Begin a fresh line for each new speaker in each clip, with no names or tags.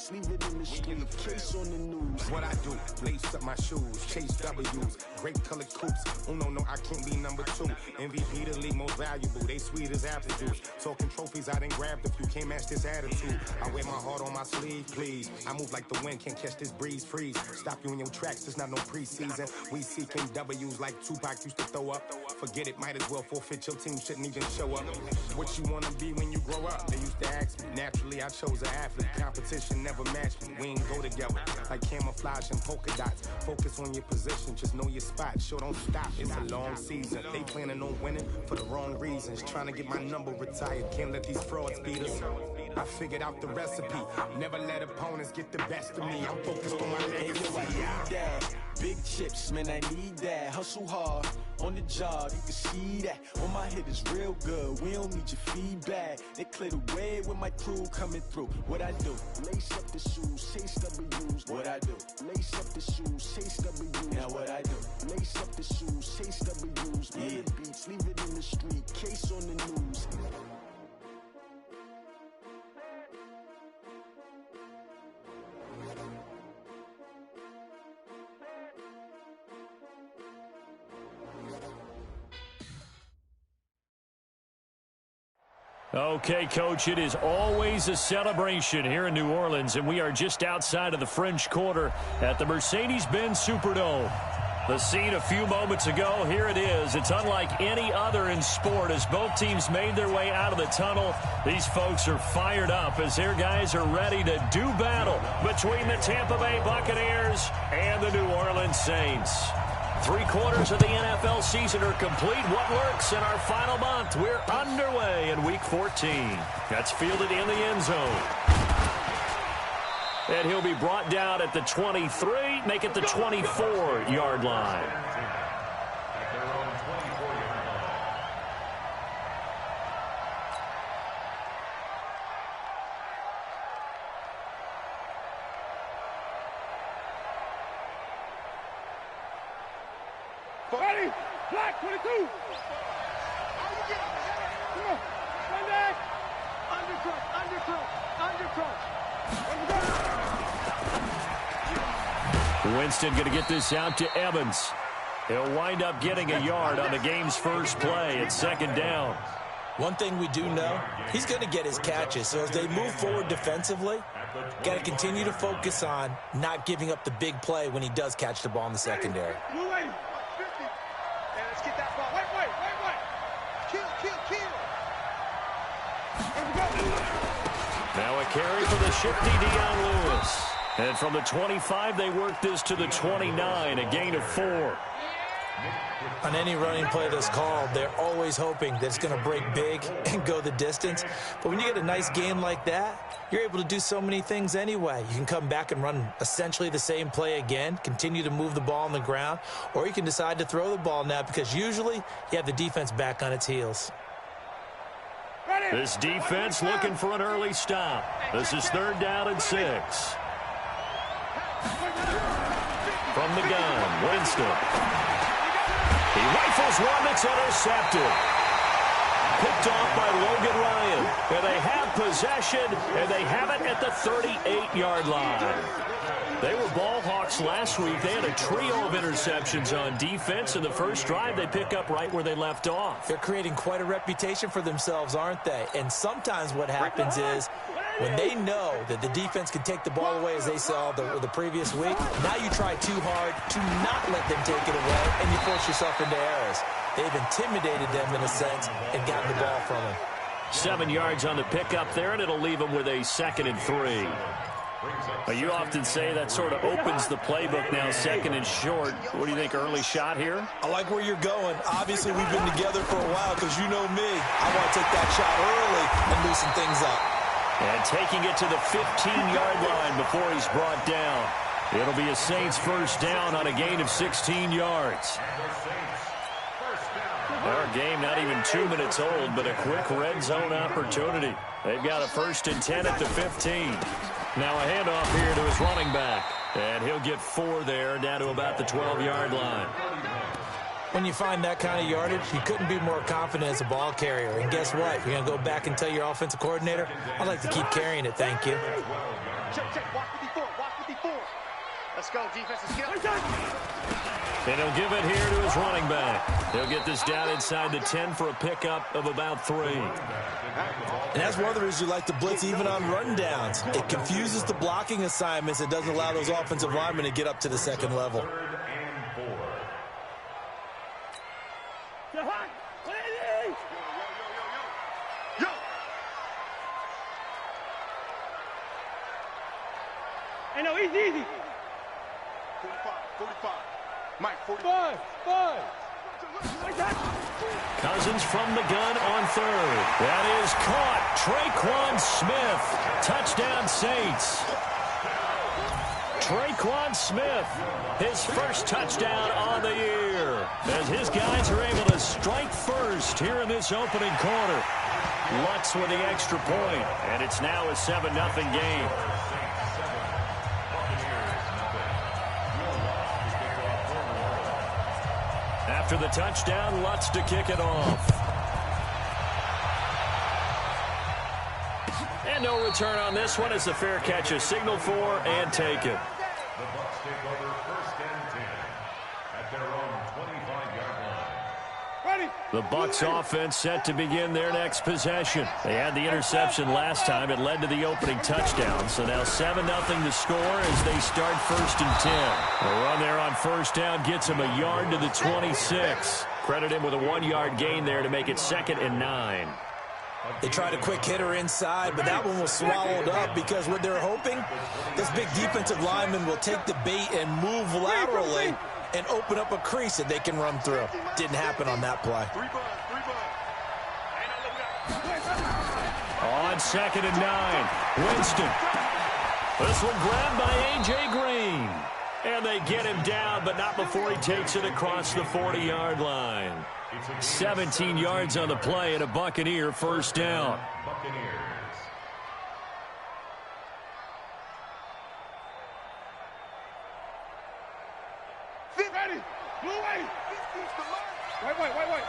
beats, leave it in the street, case on the news.
What I do, lace up my shoes, chase W's, great colored coops. Uno, no, I can't be number 2. MVP, the league most valuable, they sweet as apple juice. Talking trophies, I didn't grab the few, can't match this attitude. I wear my heart on my sleeve, please. I move like the wind, can't catch this breeze, freeze. Stop you in your tracks, there's not no preseason. We seeking W's like Tupac used to throw up. Forget it, might as well forfeit, your team shouldn't even show up. What you wanna be when you grow up? They used to ask me. Naturally, I chose an athlete. Competition never matched me. We ain't go together like camouflage and polka dots. Focus on your position, just know your spot. Sure, don't stop, it's a long season. They planning on winning for the wrong reasons. Trying to get my number retired, can't let these frauds beat us. I figured out the recipe. Never let opponents get the best of me. I'm focused on my legacy.
Big chips, man, I need that. Hustle hard on the job, you can see that. On my hit is real good, we don't need your feedback. They clear the way with my crew coming through. What I do? Lace up the shoes, chase W's. What I do? Lace up the shoes, chase W's. Now what I do? Lace up the shoes, chase W's. Yeah. Beats, leave it in the street, case on the news.
Okay, Coach, it is always a celebration here in New Orleans, and we are just outside of the French Quarter at the Mercedes-Benz Superdome. The scene a few moments ago, here it is. It's unlike any other in sport as both teams made their way out of the tunnel. These folks are fired up as their guys are ready to do battle between the Tampa Bay Buccaneers and the New Orleans Saints. 3/4 of the NFL season are complete. What lurks in our final month? We're underway in Week 14. That's fielded in the end zone. And he'll be brought down at the 23, make it the 24-yard line.
Ready? Black 22. Come on. One day. Undercut.
Winston going to get this out to Evans. He'll wind up getting a yard on the game's first play. It's second down.
One thing we do know, he's going to get his catches. So as they move forward defensively, got to continue to focus on not giving up the big play when he does catch the ball in the secondary.
Let's get that ball. Wait. Kill.
Now a carry for the shifty Deion Lewis. And from the 25, they work this to the 29, a gain of 4.
On any running play that's called, they're always hoping that it's going to break big and go the distance. But when you get a nice game like that, you're able to do so many things anyway. You can come back and run essentially the same play again, continue to move the ball on the ground, or you can decide to throw the ball now because usually you have the defense back on its heels.
This defense looking for an early stop. This is 3rd down and 6. From the gun, Winston. He rifles one that's intercepted. Picked off by Logan Ryan. And they have possession, and they have it at the 38-yard line. They were ball hawks last week. They had a trio of interceptions on defense. In the first drive, they pick up right where they left off.
They're creating quite a reputation for themselves, aren't they? And sometimes what happens is when they know that the defense can take the ball away, as they saw the previous week, now you try too hard to not let them take it away, and you force yourself into errors. They've intimidated them in a sense and gotten the ball from them.
7 yards on the pickup there, and it'll leave them with a 2nd and 3. You often say that sort of opens the playbook now, 2nd and short. What do you think, early shot here?
I like where you're going. Obviously, we've been together for a while because you know me. I want to take that shot early and loosen things up.
And taking it to the 15-yard line before he's brought down. It'll be a Saints first down on a gain of 16 yards. Our game not even 2 minutes old, but a quick red zone opportunity. They've got a 1st and 10 at the 15. Now a handoff here to his running back. And he'll get 4 there, down to about the 12-yard line.
When you find that kind of yardage, you couldn't be more confident as a ball carrier. And guess what? You're going to go back and tell your offensive coordinator, I'd like to keep carrying it, thank you.
Check. Walk 54. Walk 54. Let's go, defense. Let's get up.
And he'll give it here to his running back. He'll get this down inside the 10 for a pickup of about 3.
And that's one of the reasons you like to blitz even on run downs. It confuses the blocking assignments. It doesn't allow those offensive linemen to get up to the second level.
Hey, no, easy.
45. Mike,
45. 5.
Cousins from the gun on 3rd. That is caught. Traquan Smith. Touchdown, Saints. Traquan Smith, his first touchdown on the year, as his guys are able to strike first here in this opening quarter. Lutz with the extra point, and it's now a 7-0 game. After the touchdown, Lutz to kick it off. And no return on this one as the fair catch is signaled for and taken.
The Bucs take over 1st and 10 at their own 25-yard line.
Ready.
The Bucs offense set to begin their next possession. They had the interception last time. It led to the opening touchdown. So now 7-0 to score as they start 1st and 10. The run there on 1st down gets him a yard to the 26. Credit him with a 1-yard gain there to make it 2nd and 9.
They tried a quick hitter inside, but that one was swallowed up because what they're hoping, this big defensive lineman will take the bait and move laterally and open up a crease that they can run through. Didn't happen on that play.
On 2nd and 9, Winston. This one grabbed by A.J. Green. And they get him down, but not before he takes it across the 40-yard line. 17 yards on the play and a Buccaneer 1st down.
Buccaneers.
Ready. Blue way. Wait.
Oh,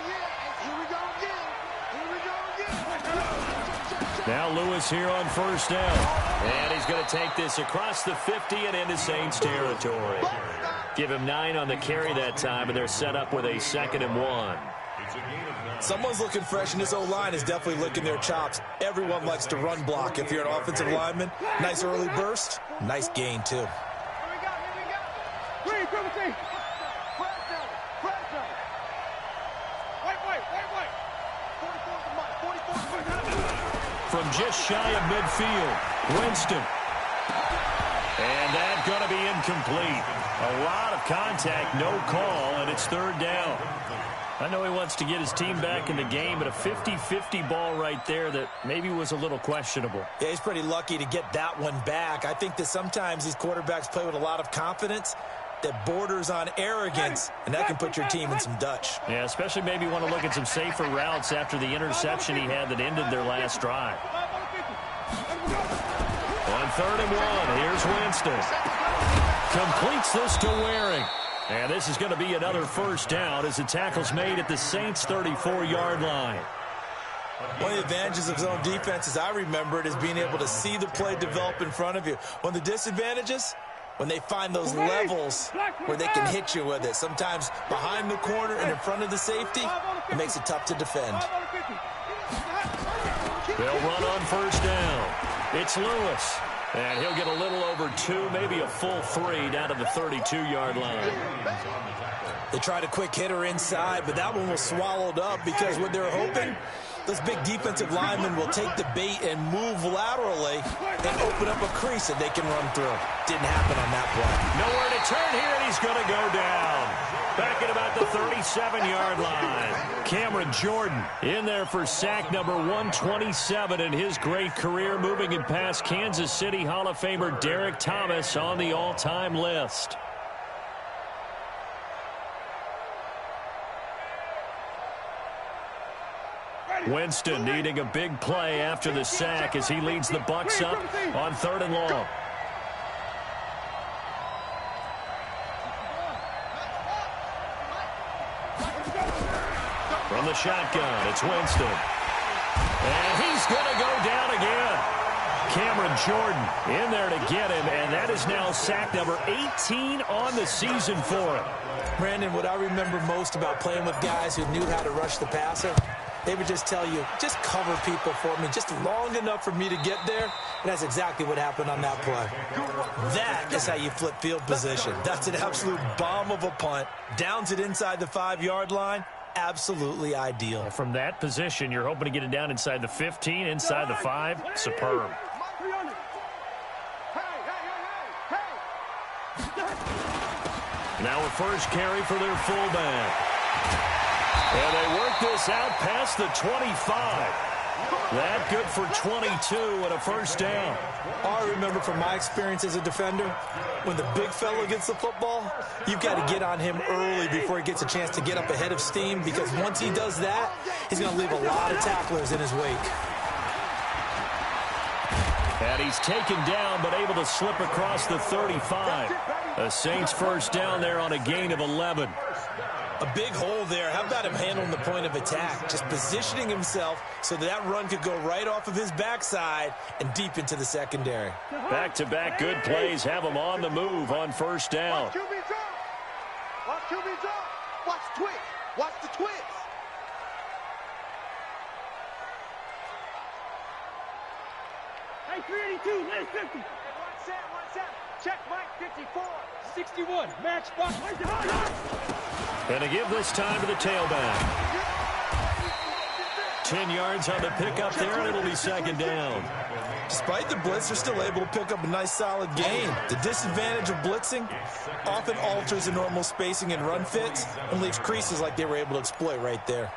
yeah. Here we go again.
Now Lewis here on 1st down. And he's going to take this across the 50 and into Saints territory. Give him 9 on the carry that time, and they're set up with a 2nd and 1.
Someone's looking fresh, and this O-line is definitely licking their chops. Everyone likes to run block. If you're an offensive lineman, nice early burst, nice gain, too.
Green, triple T.
From just shy of midfield, Winston. And that's going to be incomplete. A lot of contact, no call, and it's 3rd down. I know he wants to get his team back in the game, but a 50-50 ball right there that maybe was a little questionable.
Yeah, he's pretty lucky to get that one back. I think that sometimes these quarterbacks play with a lot of confidence that borders on arrogance, and that can put your team in some Dutch.
Yeah, especially maybe want to look at some safer routes after the interception he had that ended their last drive. On 3rd and 1, here's Winston. Completes this to Waring. And this is going to be another 1st down as the tackle's made at the Saints' 34-yard line.
One of the advantages of zone defense, as I remember it, is being able to see the play develop in front of you. One of the disadvantages, when they find those levels where they can hit you with it. Sometimes behind the corner and in front of the safety, it makes it tough to defend.
They'll run on 1st down. It's Lewis. And he'll get a little over 2, maybe a full 3 down to the 32-yard line.
They tried a quick hitter inside, but that one was swallowed up because what they're hoping, this big defensive lineman will take the bait and move laterally and open up a crease that they can run through. Didn't happen on that play.
Nowhere to turn here, and he's going to go down. Back at about the 37-yard line. Cameron Jordan in there for sack number 127 in his great career, moving it past Kansas City Hall of Famer Derek Thomas on the all-time list. Winston needing a big play after the sack as he leads the Bucs up on 3rd and long. From the shotgun, it's Winston. And he's going to go down again. Cameron Jordan in there to get him, and that is now sack number 18 on the season for him.
Brandon, what I remember most about playing with guys who knew how to rush the passer, they would just tell you, just cover people for me, just long enough for me to get there. And that's exactly what happened on that play. That is how you flip field position. That's an absolute bomb of a punt. Downs it inside the 5-yard line. Absolutely ideal.
From that position, you're hoping to get it down inside the 15, inside the 5. Superb. Now a first carry for their fullback. And they work this out past the 25. That good for 22 and a first down.
I remember from my experience as a defender, when the big fella gets the football, you've got to get on him early before he gets a chance to get up ahead of steam, because once he does that, he's going to leave a lot of tacklers in his wake.
And he's taken down, but able to slip across the 35. The Saints first down there on a gain of 11.
A big hole there. How about him handling the point of attack? Just positioning himself so that run could go right off of his backside and deep into the secondary.
Back-to-back good plays have him on the move on first down.
Watch QB drop. Watch QB drop. Watch twist. Watch the twist.
Hey, 382, lane 50.
One set. Check Mike 54.
61, match box.
And to give this time to the tailback. 10 yards on the pickup there, and it'll be second down.
Despite the blitz, they're still able to pick up a nice solid gain. The disadvantage of blitzing often alters the normal spacing and run fits and leaves creases like they were able to exploit right there.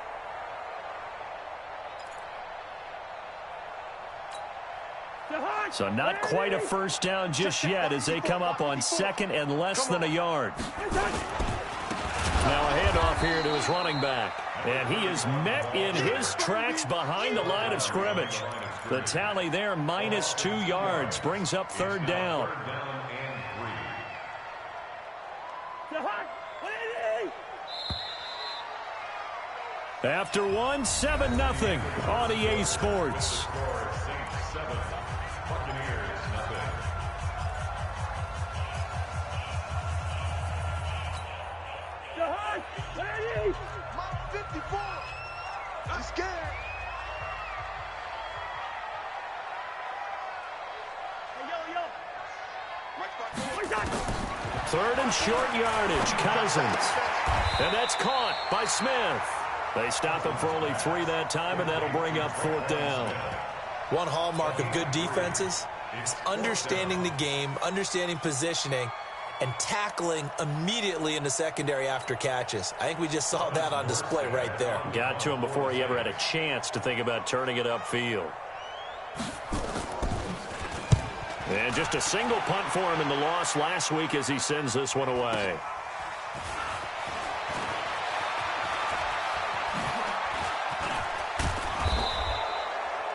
So not quite a first down just yet as they come up on second and less than a yard. Now a handoff here to his running back. And he is met in his tracks behind the line of scrimmage. The tally there, -2 yards, brings up third down. After one, 7-0 on EA Sports.
Mike 54. He's scared.
Third and short yardage, Cousins. And that's caught by Smith. They stop him for only 3 that time, and that'll bring up fourth down.
One hallmark of good defenses is understanding the game, understanding positioning, and tackling immediately in the secondary after catches. I think we just saw that on display right there.
Got to him before he ever had a chance to think about turning it upfield. And just a single punt for him in the loss last week as he sends this one away.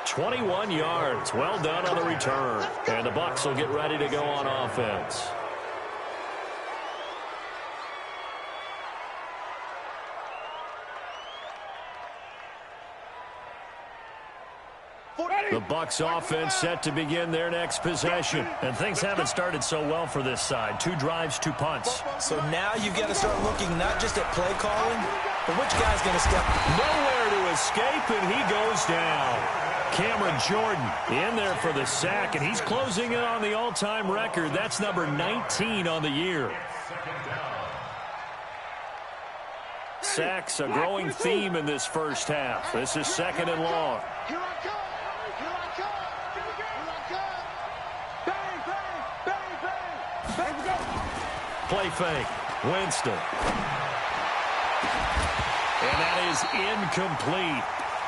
"21 yards. Well done on the return. And the Bucs will get ready to go on offense. The Bucs offense set to begin their next possession. And things haven't started so well for this side. 2 drives, 2 punts.
So now you've got to start looking not just at play calling, but which guy's going to step.
Nowhere to escape, and he goes down. Cameron Jordan in there for the sack, and he's closing in on the all-time record. That's number 19 on the year. Sacks, a growing theme in this first half. This is second and long.
Here I come. Here I come. Here I come. Bang, bang, bang, bang. Bang, go.
Play fake. Winston. And that is incomplete.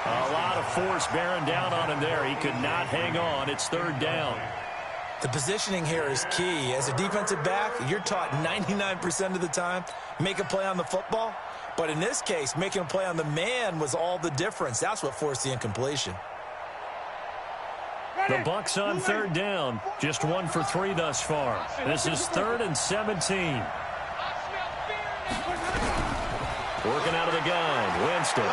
A lot of force bearing down on him there. He could not hang on. It's third down.
The positioning here is key. As a defensive back, you're taught 99% of the time, make a play on the football. But in this case, making a play on the man was all the difference. That's what forced the incompletion.
The Bucs on third down. Just 1 for 3 thus far. This is 3rd and 17. Working out of the gun. Winston.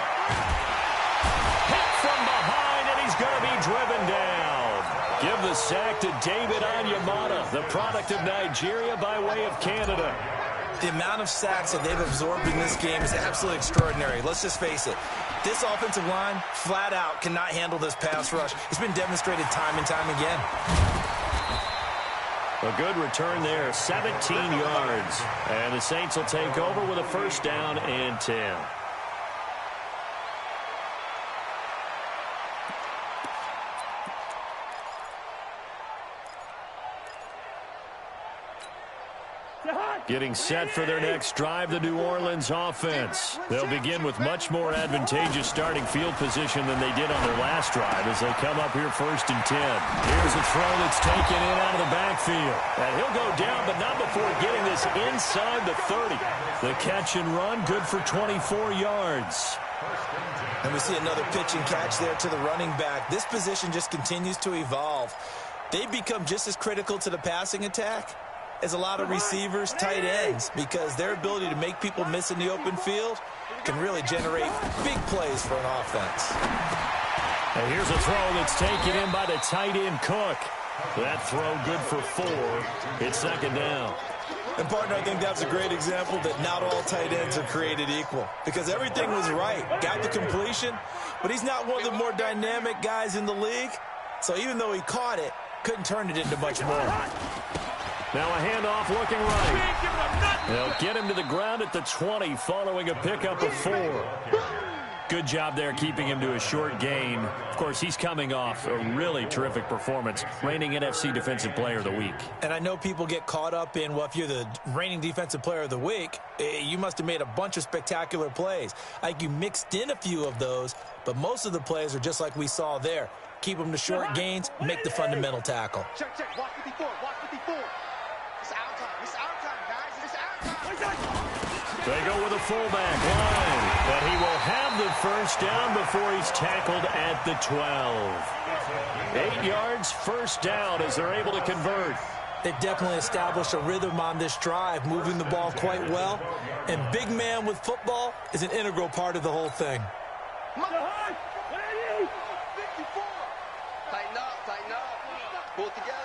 Hit from behind, and he's going to be driven down. Give the sack to David Onyemata, the product of Nigeria by way of Canada.
The amount of sacks that they've absorbed in this game is absolutely extraordinary. Let's just face it. This offensive line, flat out, cannot handle this pass rush. It's been demonstrated time and time again.
A good return there, 17 yards. And the Saints will take over with a first down and 10. Getting set for their next drive, the New Orleans offense. They'll begin with much more advantageous starting field position than they did on their last drive as they come up here first and 10. Here's a throw that's taken in out of the backfield. And he'll go down, but not before getting this inside the 30. The catch and run, good for 24 yards.
And we see another pitch and catch there to the running back. This position just continues to evolve. They've become just as critical to the passing attack as a lot of receivers, tight ends, because their ability to make people miss in the open field can really generate big plays for an offense.
And here's a throw that's taken in by the tight end Cook. That throw good for 4. It's second down.
And, partner, I think that's a great example that not all tight ends are created equal, because everything was right. Got the completion, but he's not one of the more dynamic guys in the league. So even though he caught it, couldn't turn it into much more.
Now a handoff looking right. They'll get him to the ground at the 20 following a pickup of 4. Good job there keeping him to a short gain. Of course, he's coming off a really terrific performance, reigning NFC Defensive Player of the Week.
And I know people get caught up in, well, if you're the reigning Defensive Player of the Week, you must have made a bunch of spectacular plays. Like you mixed in a few of those, but most of the plays are just like we saw there. Keep them to short gains, make the fundamental tackle.
Check, check. Watch 54. Watch 54. It's our time. It's our time, guys. It's our time.
They go with a fullback line, but he will have the first down before he's tackled at the 12. 8 yards, first down as they're able to convert.
They've definitely established a rhythm on this drive, moving the ball quite well. And big man with football is an integral part of the whole thing.
Tighten up, tighten up. Pull it together.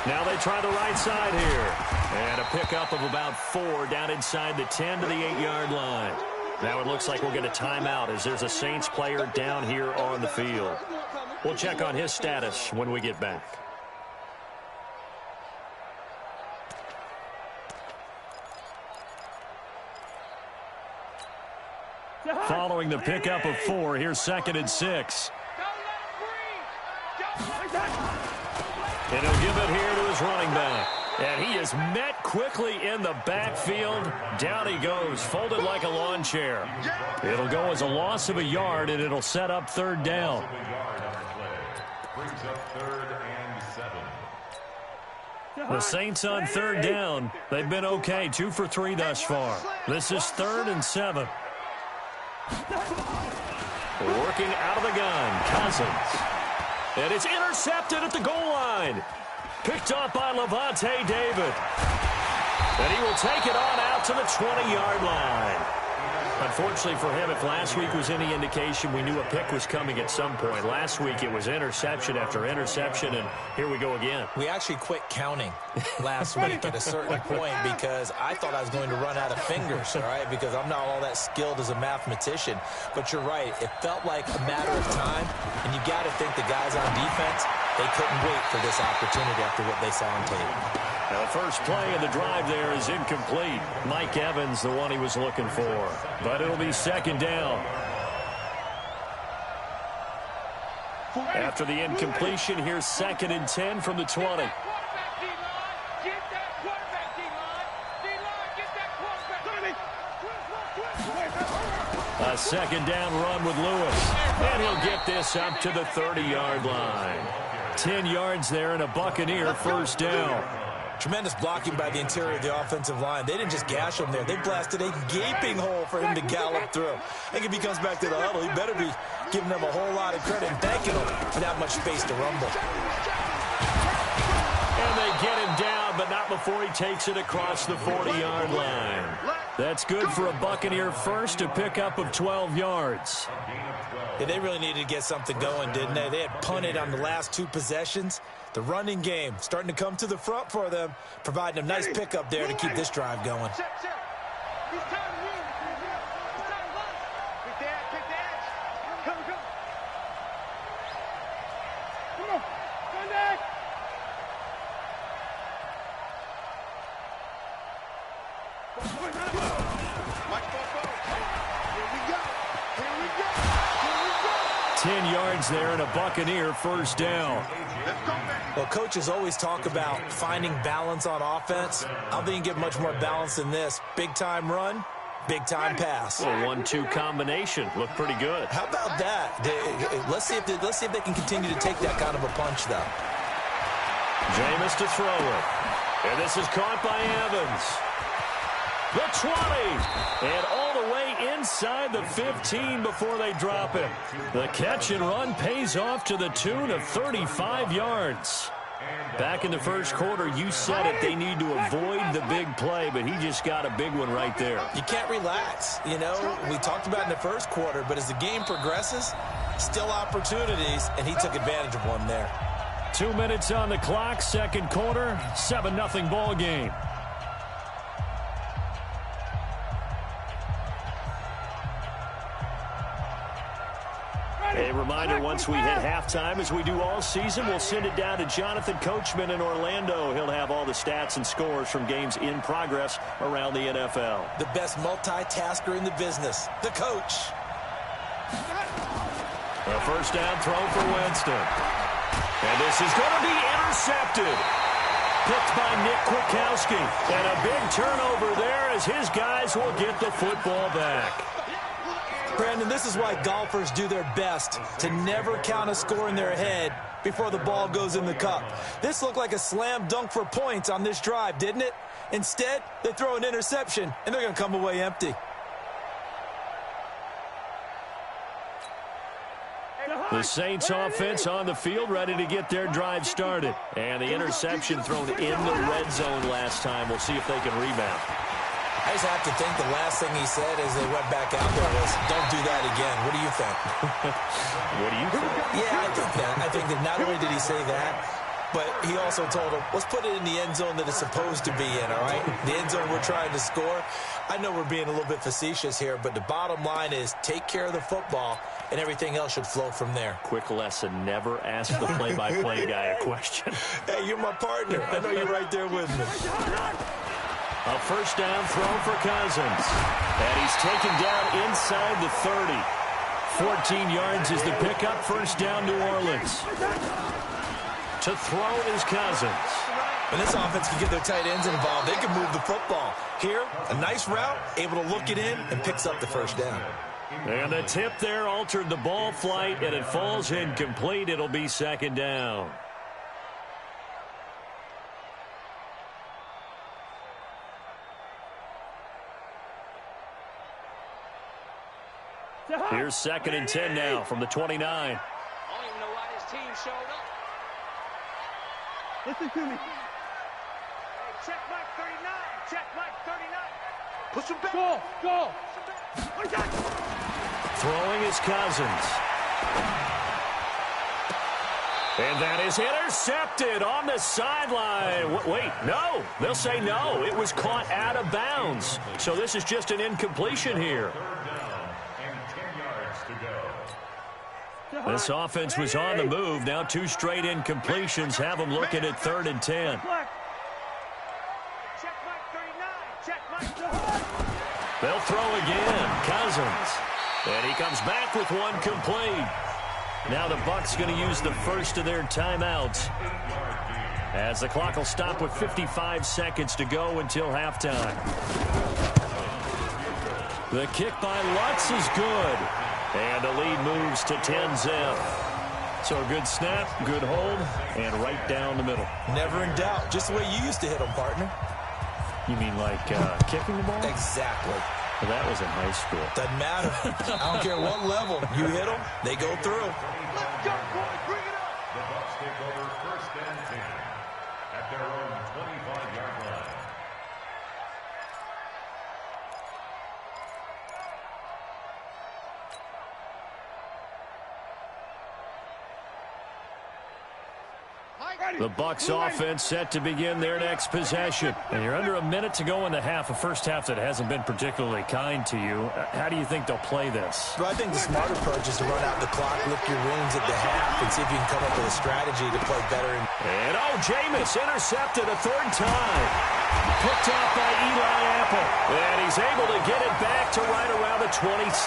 Now they try the right side here. And a pickup of about 4 down inside the 10 to the 8-yard line. Now it looks like we'll get a timeout as there's a Saints player down here on the field. We'll check on his status when we get back. Following the pickup of 4, here's 2nd and 6. And he'll give it here to his running back. And he is met quickly in the backfield. Down he goes, folded like a lawn chair. It'll go as a loss of a yard, and it'll set up 3rd down.
Brings up 3rd and 7.
The Saints on 3rd down. They've been okay, 2 for 3 thus far. This is 3rd and 7. Working out of the gun, Cousins. And it's intercepted at the goal line. Picked off by Levante David. And he will take it on out to the 20-yard line. Unfortunately for him, if last week was any indication, we knew a pick was coming at some point. Last week it was interception after interception, and here we go again.
We actually quit counting last week at a certain point because I thought I was going to run out of fingers, all right, because I'm not all that skilled as a mathematician. But you're right. It felt like a matter of time, and you got to think the guys on defense, they couldn't wait for this opportunity after what they saw on tape.
Now, the first play of the drive there is incomplete. Mike Evans, the one he was looking for. But it'll be 2nd down. After the incompletion, here's 2nd and 10 from the 20. A 2nd down run with Lewis. And he'll get this up to the 30-yard line. 10 yards there and a Buccaneer first down.
Tremendous blocking by the interior of the offensive line. They didn't just gash him there. They blasted a gaping hole for him to gallop through. I think if he comes back to the huddle, he better be giving them a whole lot of credit and thanking them for that much space to rumble.
And they get him down, but not before he takes it across the 40-yard line. That's good for a Buccaneer first, a pickup of 12 yards.
Yeah, they really needed to get something going, didn't they? They had punted on the last 2 possessions. The running game starting to come to the front for them, providing a nice pickup there to keep this drive going.
Here we go.
10 yards there and a Buccaneer first down.
Well, coaches always talk about finding balance on offense. I don't think you can get much more balance than this. Big-time run, big-time pass.
A 1-2 combination. Looked pretty good.
How about that? Let's see if they can continue to take that kind of a punch, though.
Jameis to throw it. And this is caught by Evans. The 20. And all the way inside the 15 before they drop him. The catch and run pays off to the tune of 35 yards. Back in the first quarter, you said it, they need to avoid the big play, but he just got a big one right there.
You can't relax. You know, we talked about in the first quarter, but as the game progresses, still opportunities, and he took advantage of one there.
2 minutes on the clock, second quarter, 7-0 ball game. A reminder, once we hit halftime, as we do all season, we'll send it down to Jonathan Coachman in Orlando. He'll have all the stats and scores from games in progress around the NFL.
The best multitasker in the business, the coach.
A first down throw for Winston. And this is going to be intercepted. Picked by Nick Kwiatkowski. And a big turnover there as his guys will get the football back.
Brandon, this is why golfers do their best to never count a score in their head before the ball goes in the cup. This looked like a slam dunk for points on this drive, didn't it? Instead, they throw an interception, and they're going to come away empty.
The Saints offense on the field, ready to get their drive started. And the interception thrown in the red zone last time. We'll see if they can rebound.
I just have to think the last thing he said as they went back out there was, don't do that again. What do you think?
What do you think?
Yeah, I think that. I think that not only did he say that, but he also told him, let's put it in the end zone that it's supposed to be in, all right? The end zone we're trying to score. I know we're being a little bit facetious here, but the bottom line is take care of the football, and everything else should flow from there.
Quick lesson, never ask the play-by-play guy a question.
Hey, you're my partner. I know you're right there with me.
A first down throw for Cousins. And he's taken down inside the 30. 14 yards is the pickup. First down, New Orleans. To throw is Cousins.
When this offense can get their tight ends involved, they can move the football. Here, a nice route, able to look it in, and picks up the first down.
And the tip there altered the ball flight, and it falls incomplete. It'll be second down. Here's 2nd and 10 now from the 29.
I don't even know why this team showed up. Listen to me. Hey, check Mike 39. Check Mike 39. Push him back. Go.
Throwing is Cousins. And that is intercepted on the sideline. Wait, no. They'll say no. It was caught out of bounds. So this is just an incompletion here. This offense was on the move. Now 2 straight incompletions have them looking at 3rd and 10. They'll throw again. Cousins. And he comes back with one complete. Now the Bucs going to use the first of their timeouts, as the clock will stop with 55 seconds to go until halftime. The kick by Lutz is good. And the lead moves to 10-zip. So a good snap, good hold, and right down the middle.
Never in doubt. Just the way you used to hit them, partner.
You mean like kicking the ball?
Exactly.
Well, that was in high school.
Doesn't matter. I don't care what level. You hit them, they go through.
Let's go, boys. Bring it up.
The Bucs take over 1st and 10. at their own 25-yard line.
The Bucs offense set to begin their next possession. And you're under a minute to go in the half, a first half that hasn't been particularly kind to you. How do you think they'll play this?
Well, I think the smart approach is to run out the clock, lick your wounds at the half, and see if you can come up with a strategy to play better.
And Jameis intercepted a third time. Picked off by Eli Apple. And he's able to get it back to right around the 27.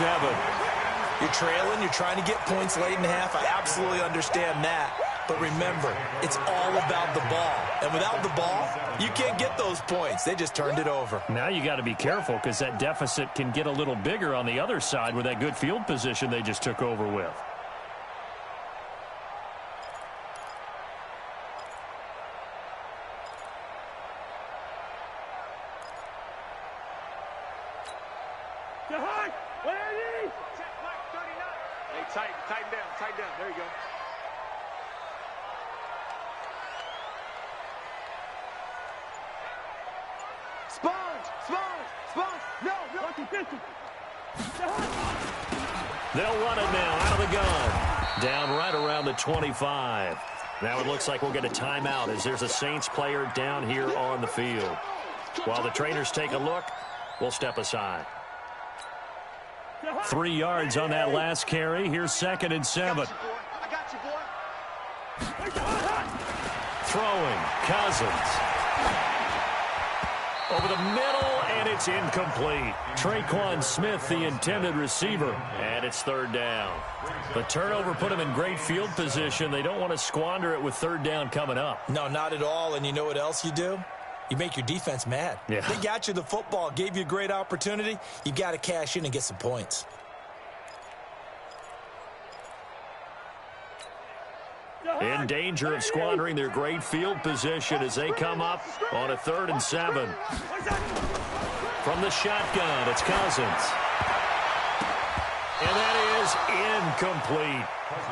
You're trailing, you're trying to get points late in the half. I absolutely understand that. But remember, it's all about the ball. And without the ball, you can't get those points. They just turned it over.
Now you got to be careful because that deficit can get a little bigger on the other side with that good field position they just took over with.
Tighten down. There you go. Sponge. No.
They'll run it now out of the gun. Down right around the 25. Now it looks like we'll get a timeout as there's a Saints player down here on the field. While the trainers take a look, we'll step aside. 3 yards on that last carry. Here's 2nd and 7.
I got you, boy.
Throwing. Cousins. Over the middle, and it's incomplete. Traquan Smith, the intended receiver, and it's 3rd down. The turnover put them in great field position. They don't want to squander it with 3rd down coming up.
No, not at all. And you know what else you do? You make your defense mad.
Yeah.
They got you the football, gave you a great opportunity. You got to cash in and get some points.
In danger of squandering their great field position as they come up on a 3rd and 7. From the shotgun, it's Cousins. And that is incomplete.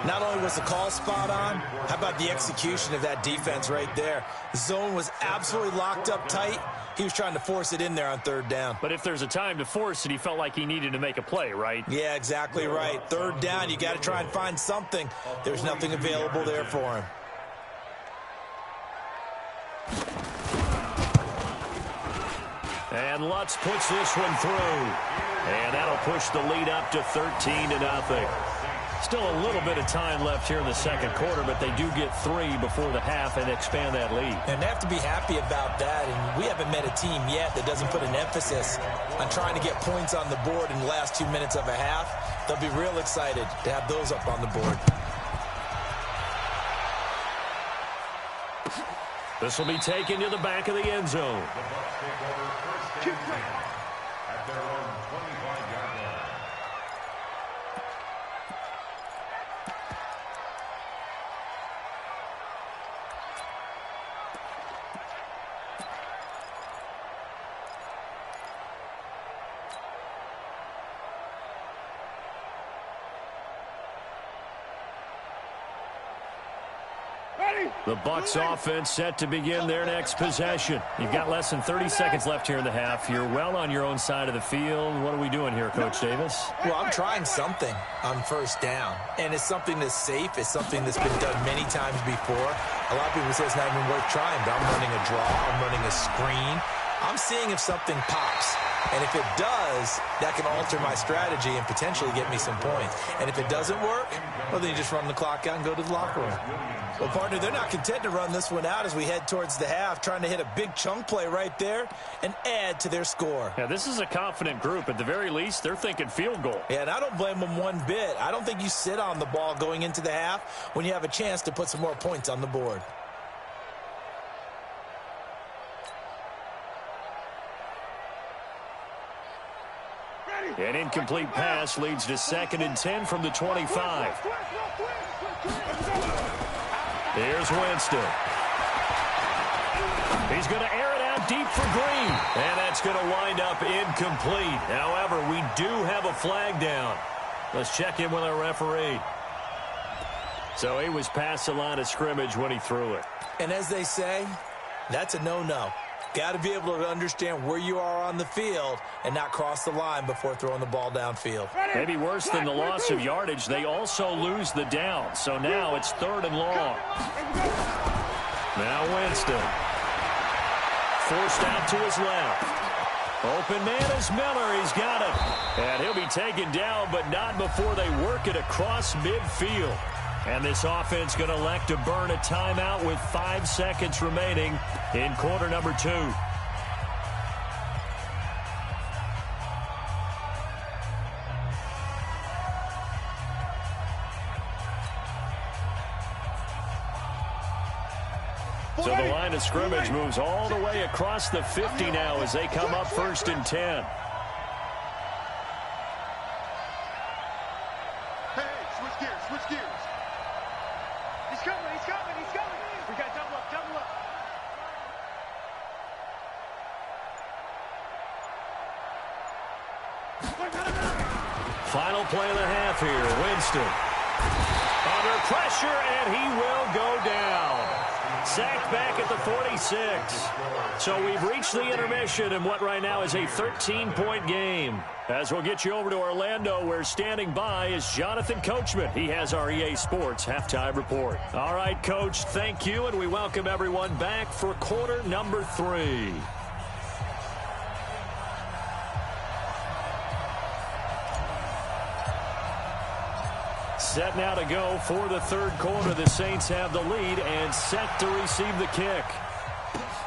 Not only was the call spot on, how about the execution of that defense right there? The zone was absolutely locked up tight. He was trying to force it in there on 3rd down.
But if there's a time to force it, he felt like he needed to make a play, right?
Yeah, exactly right. 3rd down, you got to try and find something. There's nothing available there for him.
And Lutz puts this one through. And that'll push the lead up to 13-0. Still a little bit of time left here in the 2nd quarter, but they do get 3 before the half and expand that lead.
And they have to be happy about that. And we haven't met a team yet that doesn't put an emphasis on trying to get points on the board in the last 2 minutes of a half. They'll be real excited to have those up on the board.
This will be taken to the back of the end zone.
The Bucs take over 1st and 10 at their own 25-yard line.
The Bucs offense set to begin their next possession. You've got less than 30 seconds left here in the half. You're well on your own side of the field. What are we doing here, Coach Davis?
Well, I'm trying something on 1st down. And it's something that's safe. It's something that's been done many times before. A lot of people say it's not even worth trying, but I'm running a draw. I'm running a screen. I'm seeing if something pops. And if it does, that can alter my strategy and potentially get me some points. And if it doesn't work, well, then you just run the clock out and go to the locker room. Well, partner, they're not content to run this one out as we head towards the half, trying to hit a big chunk play right there and add to their score.
Yeah, this is a confident group. At the very least, they're thinking field goal.
Yeah, and I don't blame them one bit. I don't think you sit on the ball going into the half when you have a chance to put some more points on the board.
An incomplete pass leads to 2nd and 10 from the 25. Here's Winston. He's going to air it out deep for Green. And that's going to wind up incomplete. However, we do have a flag down. Let's check in with our referee. So he was past the line of scrimmage when he threw it.
And as they say, That's a no-no. Got to be able to understand where you are on the field and not cross the line before throwing the ball downfield.
Maybe worse than the loss of yardage, they also lose the down. So now it's 3rd and long. Now Winston. Forced out to his left. Open man is Miller. He's got it. And he'll be taken down, but not before they work it across midfield. And this offense going to elect to burn a timeout with 5 seconds remaining in quarter number 2. So the line of scrimmage moves all the way across the 50 now as they come up 1st and 10.
Hey, switch gears, switch gears. He's coming, he's coming, he's coming. We got double up, double up.
Final play of the half here. Winston. Under pressure, and he will go down. Sacked back at the 46. So we've reached the intermission in what right now is a 13-point game. As we'll get you over to Orlando, where standing by is Jonathan Coachman. He has our EA Sports halftime report. All right, Coach, thank you, and we welcome everyone back for quarter number 3. Set now to go for the 3rd quarter. The Saints have the lead and set to receive the kick.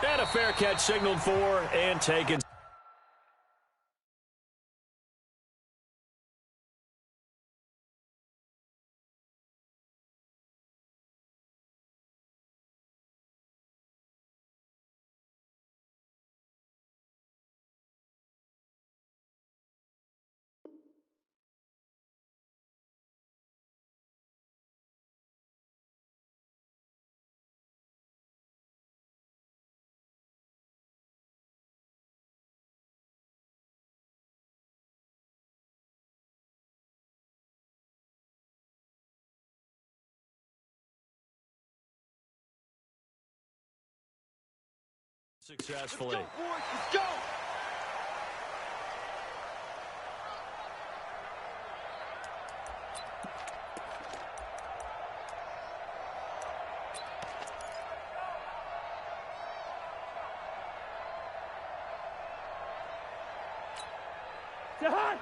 And a fair catch signaled for and taken. Successfully.
Let's go, boys, let's go.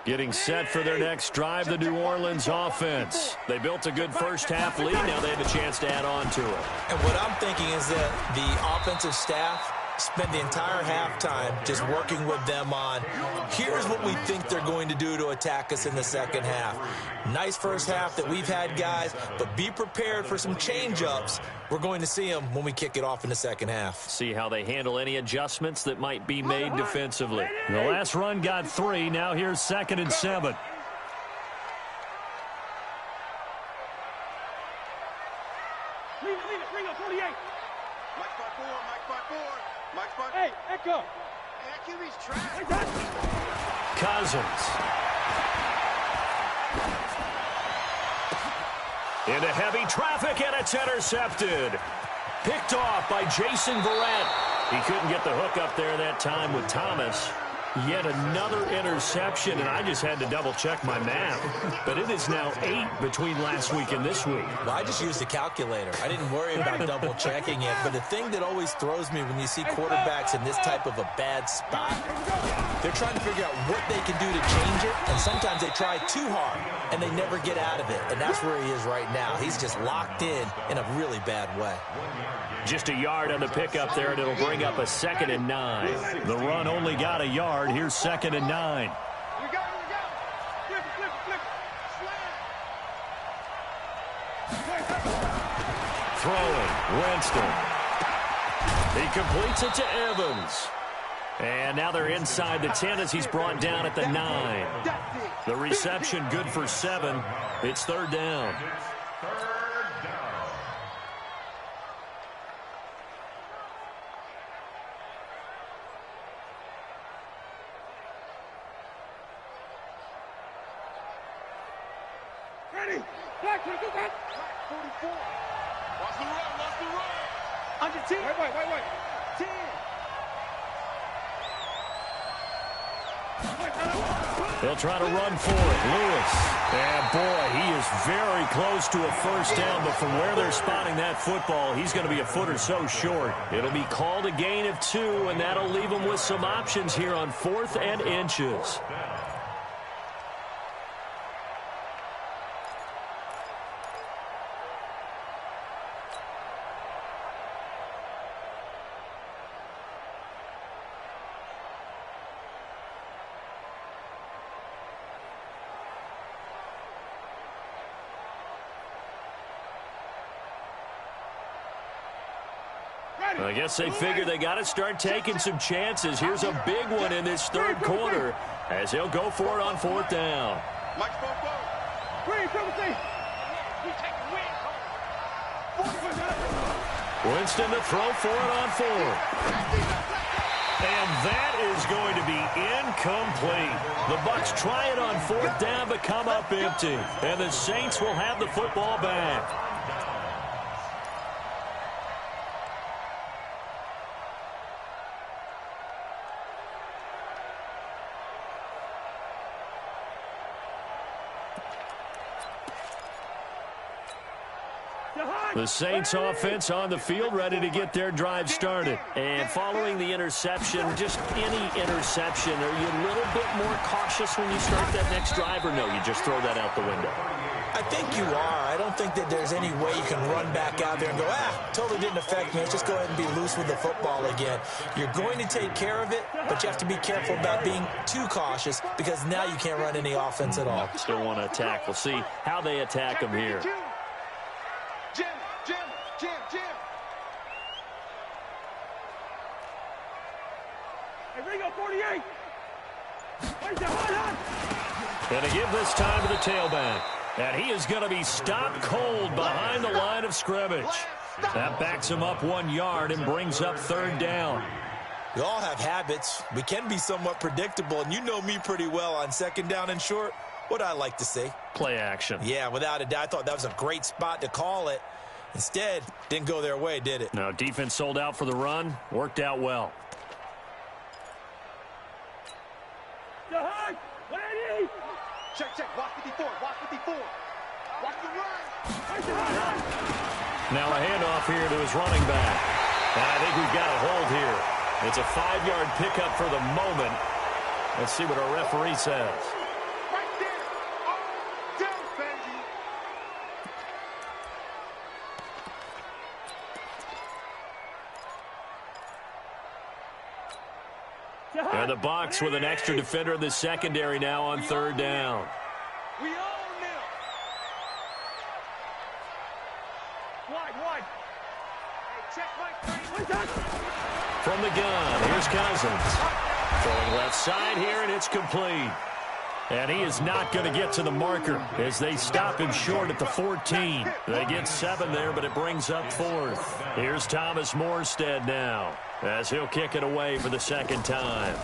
Getting set for their next drive, the New Orleans offense. They built a good first half lead. Now they have a chance to add on to it.
And what I'm thinking is that the offensive staff spend the entire halftime just working with them on, here's what we think they're going to do to attack us in the second half. Nice first half that we've had, guys, but be prepared for some change-ups. We're going to see them when we kick it off in the second half.
See how they handle any adjustments that might be made defensively. The last run got 3. Now here's 2nd and 7.
Lean up, 28. Mike 5-4, Mike 5-4. Mike 5. Hey, Echo. Hey, that QB's trash.
Cousins. Into heavy traffic, and it's intercepted. Picked off by Jason Verrett. He couldn't get the hook up there that time with Thomas. Yet another interception, and I just had to double-check my math. But it is now 8 between last week and this week.
Well, I just used a calculator. I didn't worry about double-checking it. But the thing that always throws me when you see quarterbacks in this type of a bad spot, they're trying to figure out what they can do to change it, and sometimes they try too hard, and they never get out of it. And that's where he is right now. He's just locked in a really bad way.
Just a yard on the pickup there, and it'll bring up a 2nd and 9. The run only got a yard. Here's 2nd and 9.
Here we go, here we go. Flip it, flip it, flip it. Slam.
Throwing, Winston. He completes it to Evans. And now they're inside the 10 as he's brought down at the 9. The reception good for 7. It's 3rd down.
Ready. Black, do that. 44. Watch the run, watch the run. Under 10. Wait.
10.
They'll try to run for it. Lewis. And, boy, he is very close to a first down, but from where they're spotting that football, he's going to be a foot or so short. It'll be called a gain of 2, and that'll leave them with some options here on 4th and inches. I guess they figure they got to start taking some chances. Here's a big one in this third quarter as he'll go for it on 4th down. Winston to throw for it on 4th. And that is going to be incomplete. The Bucs try it on 4th down but come up empty. And the Saints will have the football back. The Saints offense on the field, ready to get their drive started. And following the interception, just any interception, are you a little bit more cautious when you start that next drive, or no, you just throw that out the window?
I think you are. I don't think that there's any way you can run back out there and go, totally didn't affect me. Let's just go ahead and be loose with the football again. You're going to take care of it, but you have to be careful about being too cautious because now you can't run any offense at all.
Still want to attack. We'll see how they attack them here.
Jim. Hey, Ringo, 48.
And to give this time to the tailback. And he is going to be stopped cold behind the line of scrimmage. That backs him up 1 yard and brings up 3rd down.
We all have habits. We can be somewhat predictable, and you know me pretty well on 2nd down and short. What I like to see?
Play action.
Yeah, without a doubt. I thought that was a great spot to call it. Instead, didn't go their way, did it?
No, defense sold out for the run. Worked out well.
Check. Watch 54. Watch the run.
Now a handoff here to his running back. And I think we've got a hold here. It's a 5-yard pickup for the moment. Let's see what our referee says.
Right there. Oh, down, baby.
And the Bucs with an extra defender in the secondary now on 3rd down.
We own them. Wide. Hey, check Mike 3.
From the gun, here's Cousins. Throwing left side here, and it's complete. And he is not going to get to the marker as they stop him short at the 14. They get 7 there, but it brings up 4th. Here's Thomas Morstead now as he'll kick it away for the 2nd time.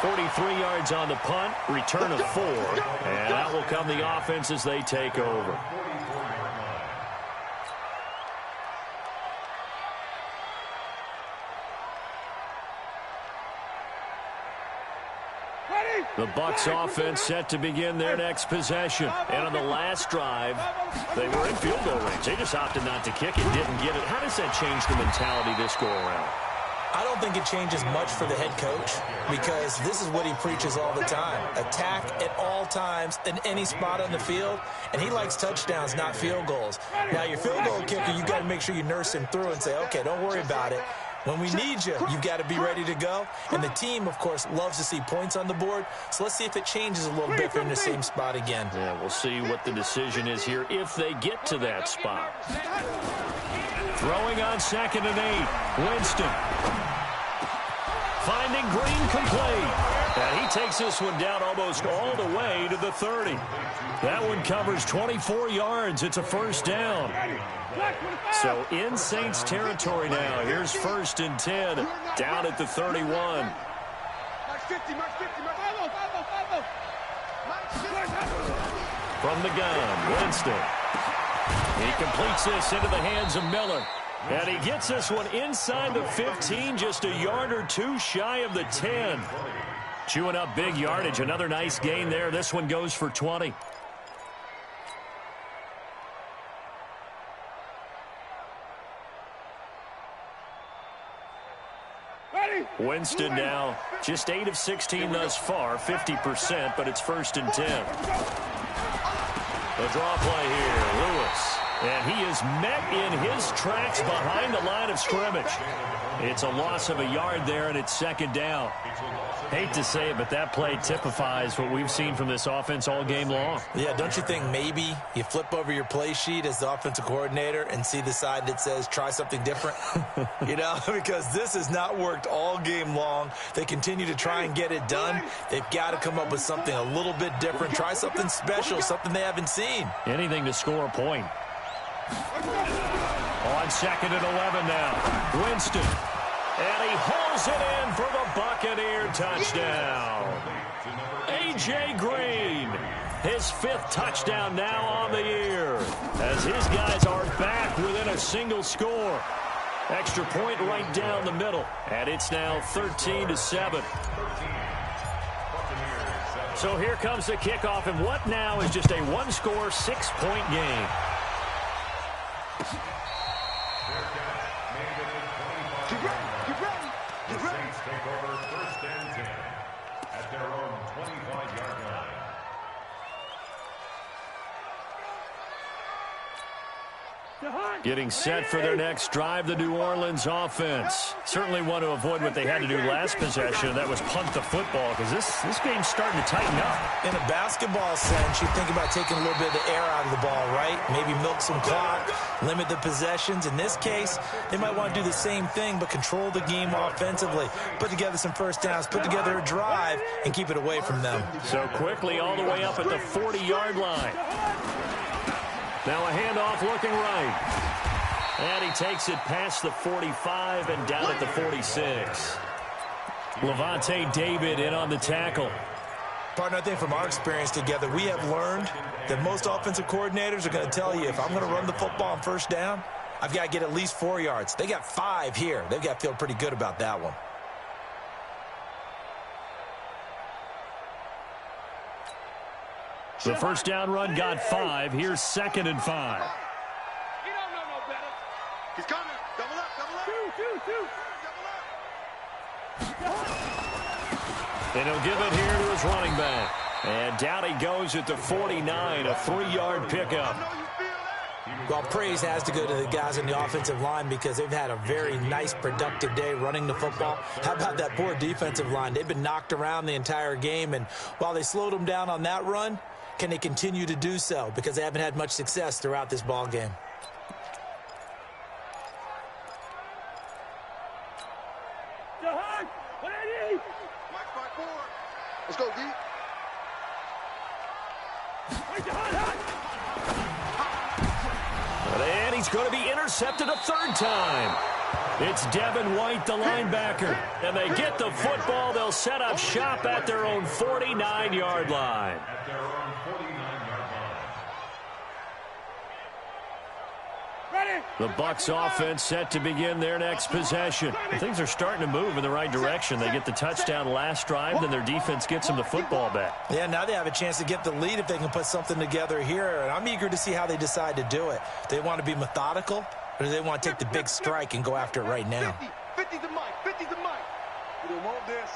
.43 yards on the punt, return of 4, and that will come the offense as they take over. The Bucs offense set to begin their next possession. And on the last drive, they were in field goal range. They just opted not to kick it, didn't get it. How does that change the mentality this go around?
I don't think it changes much for the head coach because this is what he preaches all the time. Attack at all times in any spot on the field, and he likes touchdowns, not field goals. Now, your field goal kicker, you got to make sure you nurse him through and say, okay, don't worry about it. When we need you, you've got to be ready to go. And the team, of course, loves to see points on the board. So let's see if it changes a little bit if they're in the same spot again.
Yeah, we'll see what the decision is here if they get to that spot. Throwing on 2nd and 8. Winston. Finding Green complete. And he takes this one down almost all the way to the 30. That one covers 24 yards. It's a 1st down. So in Saints territory now. Here's 1st and 10 down at the 31.
Mark 50.
From the gun, Winston. He completes this into the hands of Miller. And he gets this one inside the 15, just a yard or two shy of the 10. Chewing up big yardage. Another nice gain there. This one goes for 20. Winston now just 8 of 16 thus far, 50%, but it's 1st and 10. The draw play here, Lewis. And he is met in his tracks behind the line of scrimmage. It's a loss of a yard there, and it's 2nd down. Hate to say it, but that play typifies what we've seen from this offense all game long.
Yeah, don't you think maybe you flip over your play sheet as the offensive coordinator and see the side that says try something different? You know, because this has not worked all game long. They continue to try and get it done. They've got to come up with something a little bit different. Try something special, something they haven't seen.
Anything to score a point. On 2nd and 11 now. Winston. And he hauls it in for the Buccaneer touchdown. A.J. Green. His 5th touchdown now on the year. As his guys are back within a single score. Extra point right down the middle. And it's now 13-7. So here comes the kickoff. And what now is just a one-score, 6-point game.
The Saints take over 1st and 10 at their own 25-yard line.
Getting set for their next drive, the New Orleans offense. Certainly want to avoid what they had to do last possession, that was punt the football, because this game's starting to tighten up.
In a basketball sense, you think about taking a little bit of the air out of the ball, right? Maybe milk some clock, limit the possessions. In this case, they might want to do the same thing, but control the game offensively. Put together some first downs, put together a drive, and keep it away from them.
So quickly all the way up at the 40-yard line. Now a handoff looking right. And he takes it past the 45 and down at the 46. Levante David in on the tackle.
Partner, I think from our experience together, we have learned that most offensive coordinators are going to tell you, if I'm going to run the football on first down, I've got to get at least 4 yards. They got 5 here. They've got to feel pretty good about that one.
The first down run got 5. Here's 2nd and 5.
He don't know no better. He's coming. Double up, double up. Two. Double up.
And he'll give it here to his running back. And down he goes at the 49, a 3-yard pickup.
Well, praise has to go to the guys in the offensive line because they've had a very nice, productive day running the football. How about that poor defensive line? They've been knocked around the entire game, and while they slowed them down on that run, can they continue to do so? Because they haven't had much success throughout this ball game.
Let's go, D.
And he's going to be intercepted a 3rd time. It's Devin White, the linebacker. And they get the football. They'll set up shop at their own 49-yard line.
At their own 49-yard line.
The Bucs offense set to begin their next possession. Things are starting to move in the right direction. They get the touchdown last drive, then their defense gets them the football back.
Yeah, now they have a chance to get the lead if they can put something together here, and I'm eager to see how they decide to do it. Do they want to be methodical, or do they want to take the big strike and go after it right now?
50 to Mike. We don't want this.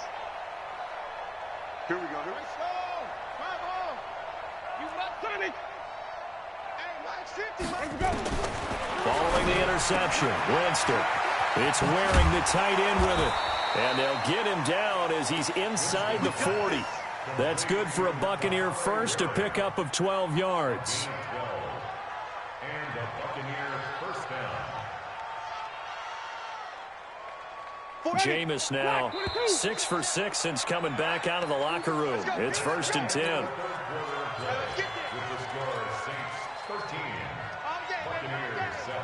Here we go. Nice slow. Come on. You what, Sonny? Hey, Mike, 50, Mike. Go.
Following the interception, Winston. It's wearing the tight end with it. And they'll get him down as he's inside the 40. That's good for a Buccaneer first, a pickup of 12 yards.
And the Buccaneer first down.
Jameis now 6 for 6 since coming back out of the locker room. It's 1st and 10.
With the score, Saints 13, Buccaneers 7.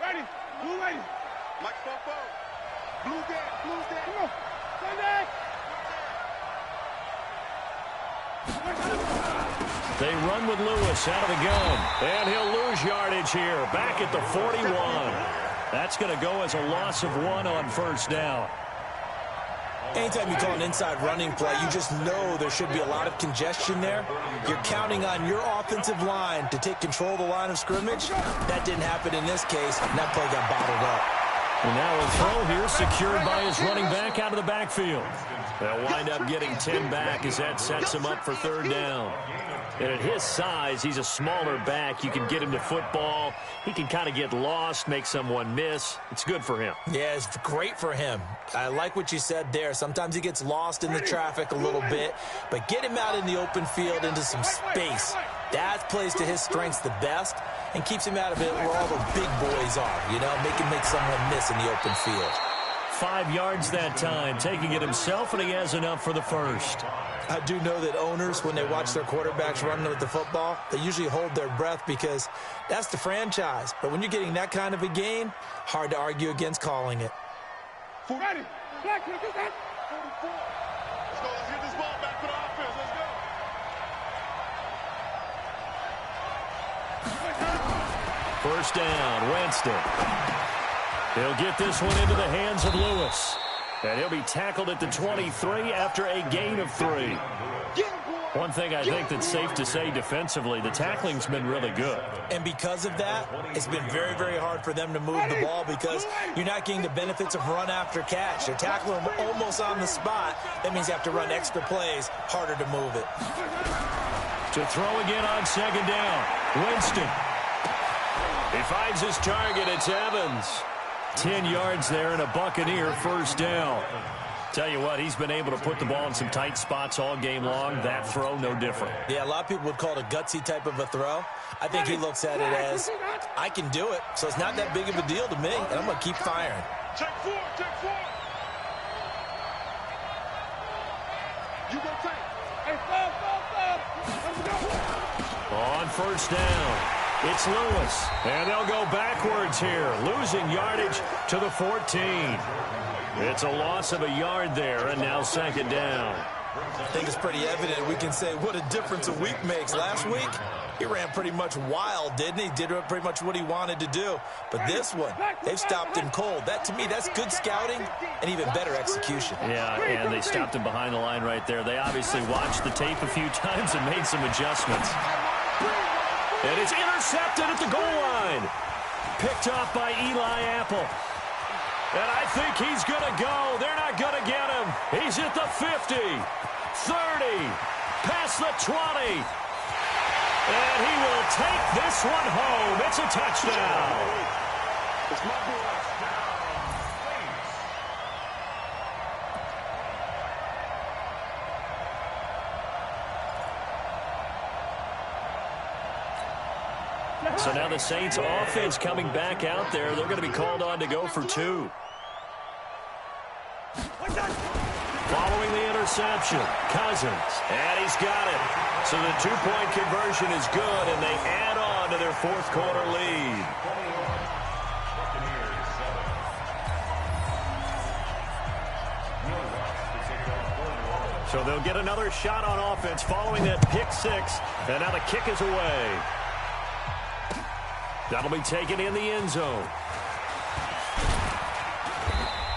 Ready. Blue ready. Mike, 4-4. Blue dead. Come on. Stand back.
They run with Lewis out of the gun. And he'll lose yardage here. Back at the 41. That's going to go as a loss of 1 on first down.
Anytime you call an inside running play, you just know there should be a lot of congestion there. You're counting on your offensive line to take control of the line of scrimmage. That didn't happen in this case, and that play got bottled up.
And now a throw here secured by his running back out of the backfield. They'll wind up getting 10 back as that sets him up for third down. And at his size, he's a smaller back. You can get him to football. He can kind of get lost, make someone miss. It's good for him.
Yeah, it's great for him. I like what you said there. Sometimes he gets lost in the traffic a little bit, but get him out in the open field into some space. That plays to his strengths the best and keeps him out of it where all the big boys are, you know, make someone miss in the open field.
5 yards that time, taking it himself, and he has enough for the first.
I do know that owners, when they watch their quarterbacks running with the football, they usually hold their breath because that's the franchise. But when you're getting that kind of a game, hard to argue against calling it.
Ready. Black, can I get that? 44. Let's go. Let's get this ball back to the offense. Let's go.
First down, Winston. He'll get this one into the hands of Lewis. And he'll be tackled at the 23 after a gain of 3. One thing I think that's safe to say defensively, the tackling's been really good.
And because of that, it's been very, very hard for them to move the ball because you're not getting the benefits of run after catch. They're tackling them almost on the spot. That means you have to run extra plays, harder to move it.
To throw again on second down, Winston. He finds his target. It's Evans. 10 yards there and a Buccaneer first down. Tell you what, he's been able to put the ball in some tight spots all game long. That throw, no different.
Yeah, a lot of people would call it a gutsy type of a throw. I think he looks at it as, I can do it, so it's not that big of a deal to me, and I'm going to keep firing.
Check 4, check 4. You go take. Hey, stop. Let's go.
On first down, it's Lewis. And they'll go backwards here, losing yardage to the 14. It's a loss of a yard there, and now second down.
I think it's pretty evident. We can say what a difference a week makes. Last week, he ran pretty much wild, didn't he? Did pretty much what he wanted to do. But this one, they've stopped him cold. That, to me, that's good scouting and even better execution.
Yeah, and they stopped him behind the line right there. They obviously watched the tape a few times and made some adjustments. And it's intercepted at the goal line. Picked off by Eli Apple. And I think he's going to go. They're not going to get him. He's at the 50, 30, past the 20. And he will take this one home. It's a touchdown.
It's my boy.
So now the Saints offense coming back out there. They're going to be called on to go for 2. Following the interception, Cousins, and he's got it. So the 2-point conversion is good, and they add on to their fourth quarter lead. So they'll get another shot on offense following that pick 6, and now the kick is away. That'll be taken in the end zone.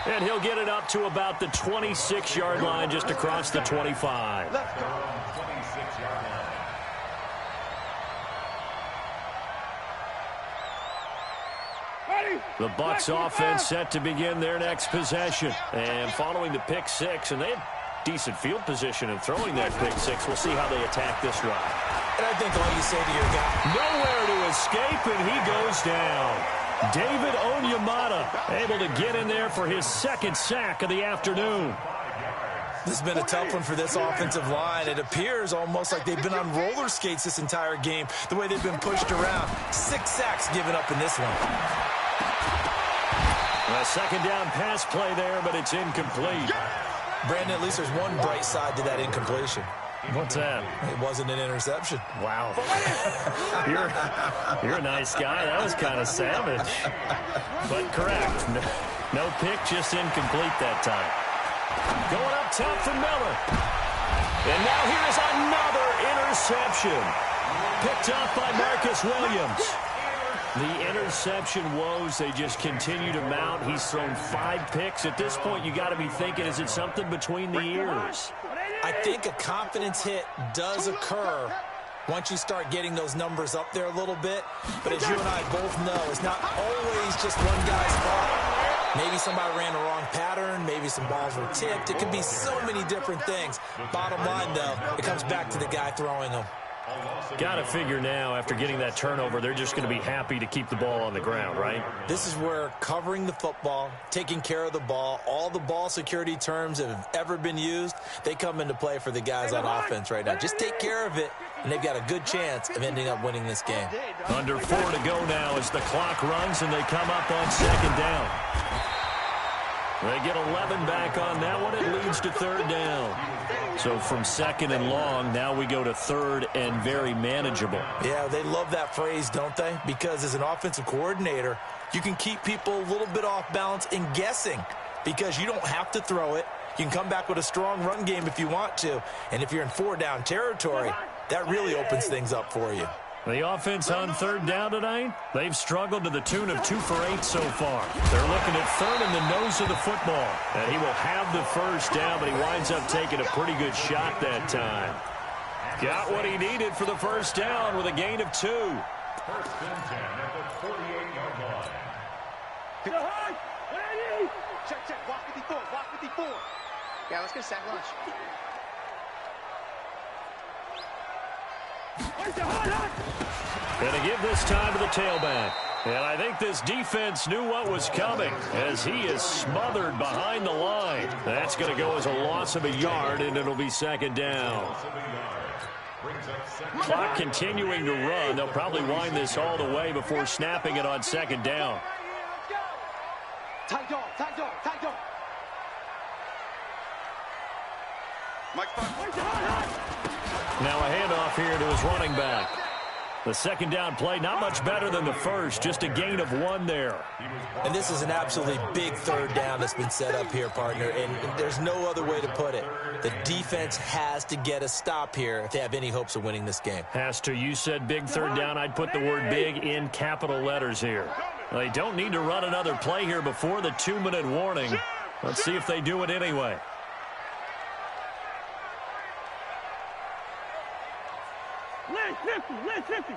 And he'll get it up to about the 26-yard line, just across the 25.
Let's go.
The Bucs offense set to begin their next possession. And following the pick 6, and they had decent field position in throwing that pick 6. We'll see how they attack this run.
And I think all you say to your guy,
Nowhere to escape, and he goes down. David Onyemata able to get in there for his second sack of the afternoon.
this has been a tough one for this offensive line. It appears almost like they've been on roller skates this entire game, the way they've been pushed around. 6 sacks given up in this one.
A second down pass play there, but it's incomplete.
Brandon, at least there's one bright side to that incompletion.
What's that?
It wasn't an interception.
Wow. You're a nice guy. That was kind of savage. But correct. No pick, just incomplete that time. Going up top for Miller. And now here is another interception. Picked up by Marcus Williams. The interception woes, they just continue to mount. He's thrown 5 picks. At this point, you got to be thinking, is it something between the ears?
I think a confidence hit does occur once you start getting those numbers up there a little bit. But as you and I both know, it's not always just one guy's fault. Maybe somebody ran the wrong pattern. Maybe some balls were tipped. It could be so many different things. Bottom line, though, it comes back to the guy throwing them.
Got to figure now, after getting that turnover, they're just going to be happy to keep the ball on the ground, right?
This is where covering the football, taking care of the ball, all the ball security terms that have ever been used, they come into play for the guys on offense right now. Just take care of it, and they've got a good chance of ending up winning this game.
Under 4 to go now as the clock runs, and they come up on 2nd down. They get 11 back on that one. It leads to 3rd down. So from 2nd and long, now we go to 3rd and very manageable.
Yeah, they love that phrase, don't they? Because as an offensive coordinator, you can keep people a little bit off balance and guessing because you don't have to throw it. You can come back with a strong run game if you want to. And if you're in 4-down territory, that really opens things up for you.
The offense on 3rd down tonight, they've struggled to the tune of 2 for 8 so far. They're looking at 3rd in the nose of the football. And he will have the 1st down, but he winds up taking a pretty good shot that time. Got what he needed for the 1st down with a gain of 2.
1st and 10 at the 48-yard line.
Check. Block 54. Yeah, let's get a sack lunch.
Going to give this time to the tailback. And I think this defense knew what was coming as he is smothered behind the line. That's going to go as a loss of a yard, and it'll be 2nd down. Clock continuing to run. They'll probably wind this all the way before snapping it on 2nd down.
Tight dog.
Now a handoff here to his running back. The 2nd down play, not much better than the 1st, just a gain of 1 there.
And this is an absolutely big 3rd down that's been set up here, partner, and there's no other way to put it. The defense has to get a stop here if they have any hopes of winning this game.
Has to. You said big 3rd down. I'd put the word big in capital letters here. They don't need to run another play here before the 2-minute warning. Let's see if they do it anyway.
Left 50.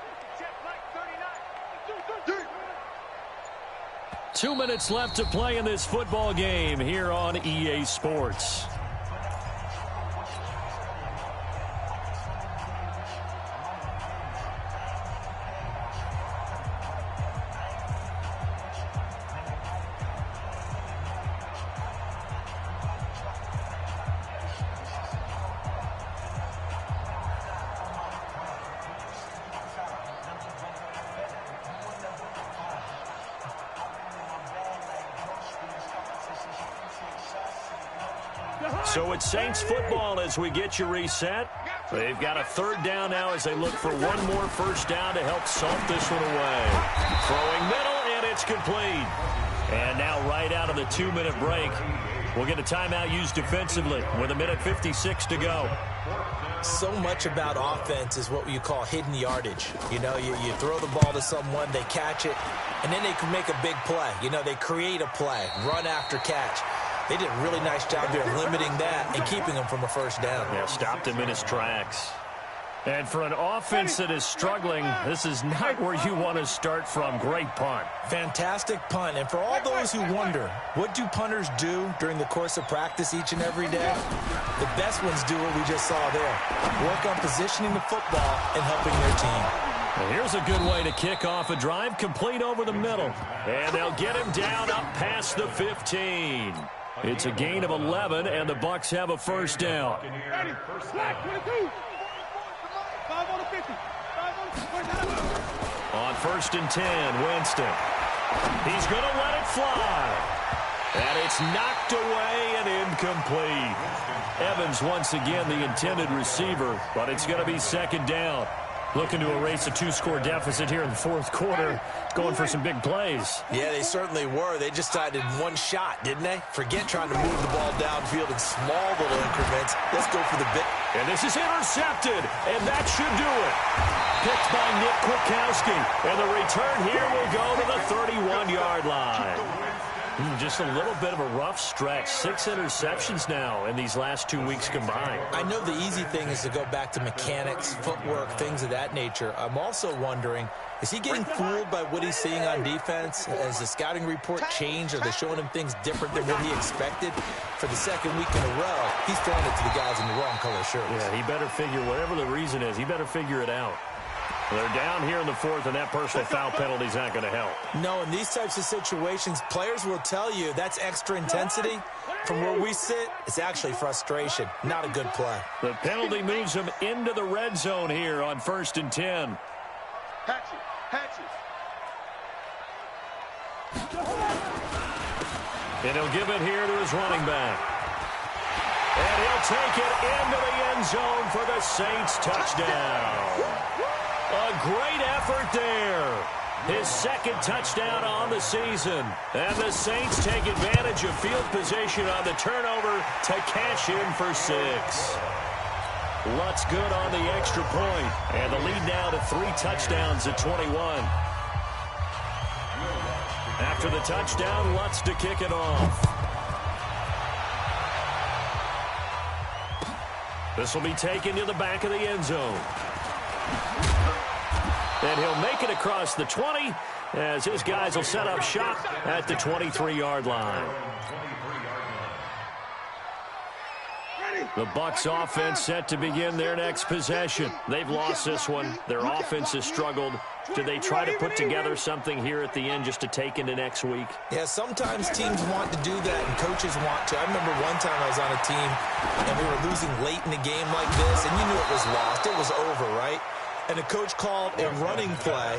2 minutes left to play in this football game here on EA Sports. So it's Saints football as we get you reset. They've got a 3rd down now as they look for one more 1st down to help salt this one away. Throwing middle, and it's complete. And now right out of the 2-minute break, we'll get a timeout used defensively with 1:56 to go.
So much about offense is what you call hidden yardage. You know, you throw the ball to someone, they catch it, and then they can make a big play. You know, they create a play, run after catch. They did a really nice job there limiting that and keeping him from a 1st down.
Yeah, stopped him in his tracks. And for an offense that is struggling, this is not where you want to start from. Great punt.
Fantastic punt. And for all those who wonder, what do punters do during the course of practice each and every day? The best ones do what we just saw there. Work on positioning the football and helping their team.
Well, here's a good way to kick off a drive, complete over the middle. And they'll get him down up past the 15. It's a gain of 11, and the Bucs have a 1st down. On 1st and 10, Winston. He's going to let it fly. And it's knocked away and incomplete. Evans once again the intended receiver, but it's going to be 2nd down. Looking to erase a 2-score deficit here in the 4th quarter. Going for some big plays.
Yeah, they certainly were. They just decided one shot, didn't they? Forget trying to move the ball downfield in small little increments. Let's go for the big.
And this is intercepted, and that should do it. Picked by Nick Kwiatkowski, and the return here will go to the 31-yard line. Just a little bit of a rough stretch. 6 interceptions now in these last 2 weeks combined.
I know the easy thing is to go back to mechanics, footwork, things of that nature. I'm also wondering, is he getting fooled by what he's seeing on defense? Has the scouting report changed? Are they showing him things different than what he expected? For the second week in a row, he's throwing it to the guys in the wrong color shirts.
Yeah, he better figure, whatever the reason is, he better figure it out. They're down here in the 4th, and that personal foul penalty is not going to help.
No, in these types of situations, players will tell you that's extra intensity. From where we sit, it's actually frustration. Not a good play.
The penalty moves him into the red zone here on 1st and 10.
Hatchet.
And he'll give it here to his running back. And he'll take it into the end zone for the Saints touchdown. A great effort there. His second touchdown on the season. And the Saints take advantage of field position on the turnover to cash in for 6. Lutz good on the extra point. And the lead now to 3 touchdowns at 21. After the touchdown, Lutz to kick it off. This will be taken to the back of the end zone. And he'll make it across the 20 as his guys will set up shop at the 23-yard line. The Bucs offense set to begin their next possession. They've lost this one. Their offense has struggled. Do they try to put together something here at the end just to take into next week?
Yeah, sometimes teams want to do that and coaches want to. I remember one time I was on a team and we were losing late in the game like this, and you knew it was lost. It was over, right? And the coach called a running play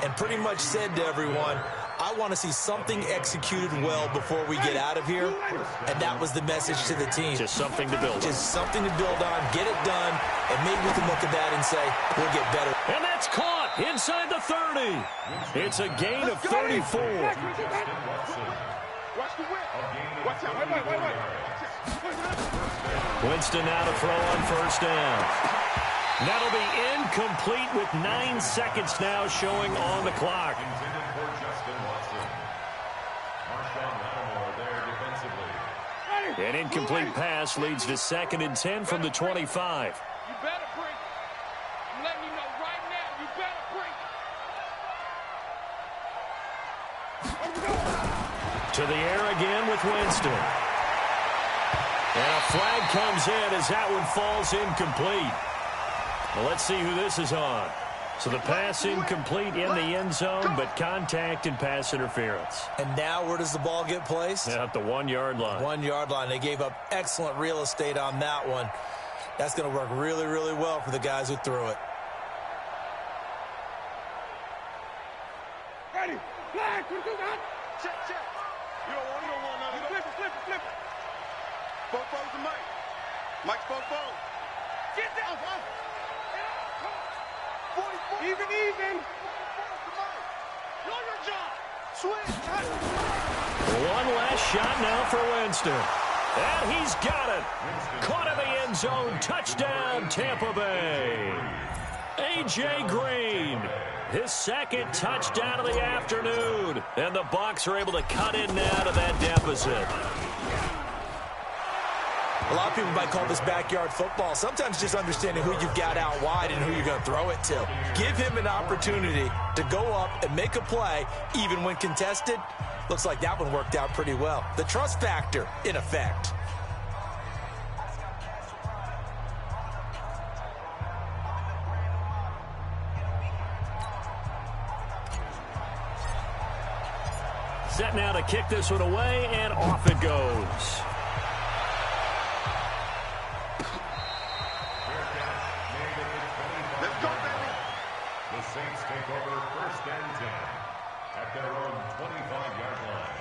and pretty much said to everyone, I want to see something executed well before we get out of here. And that was the message to the team.
Just something to build on.
Just something to build on, get it done, and maybe we can look at that and say, we'll get better.
And that's caught inside the 30. It's a gain of 34.
Watch the whip. Watch out. Wait.
Winston now to throw on 1st down. That'll be incomplete with 9 seconds now showing on the clock. An incomplete pass leads to 2nd and 10 from the 25.
You better bring it. I'm letting you know right now, you better bring it.
To the air again with Winston. And a flag comes in as that one falls incomplete. Well, let's see who this is on. So the pass incomplete in the end zone, but contact and pass interference.
And now where does the ball get placed?
At the 1-yard line.
1-yard line. They gave up excellent real estate on that one. That's going to work really, really well for the guys who threw it.
Ready. Flag. Check. You don't want none. Flip it. Fofo's the Mike. Mike's Fofo. Get down. 44. Even. Do your job. Switch.
One last shot now for Winston. And he's got it. Caught in the end zone. Touchdown, Tampa Bay. A.J. Green, his second touchdown of the afternoon. And the Bucs are able to cut in now to that deficit.
A lot of people might call this backyard football. Sometimes just understanding who you've got out wide and who you're going to throw it to. Give him an opportunity to go up and make a play, even when contested. Looks like that one worked out pretty well. The trust factor, in effect.
Set now to kick this one away, and off it goes.
The Saints take over 1st and 10 at their own 25-yard line.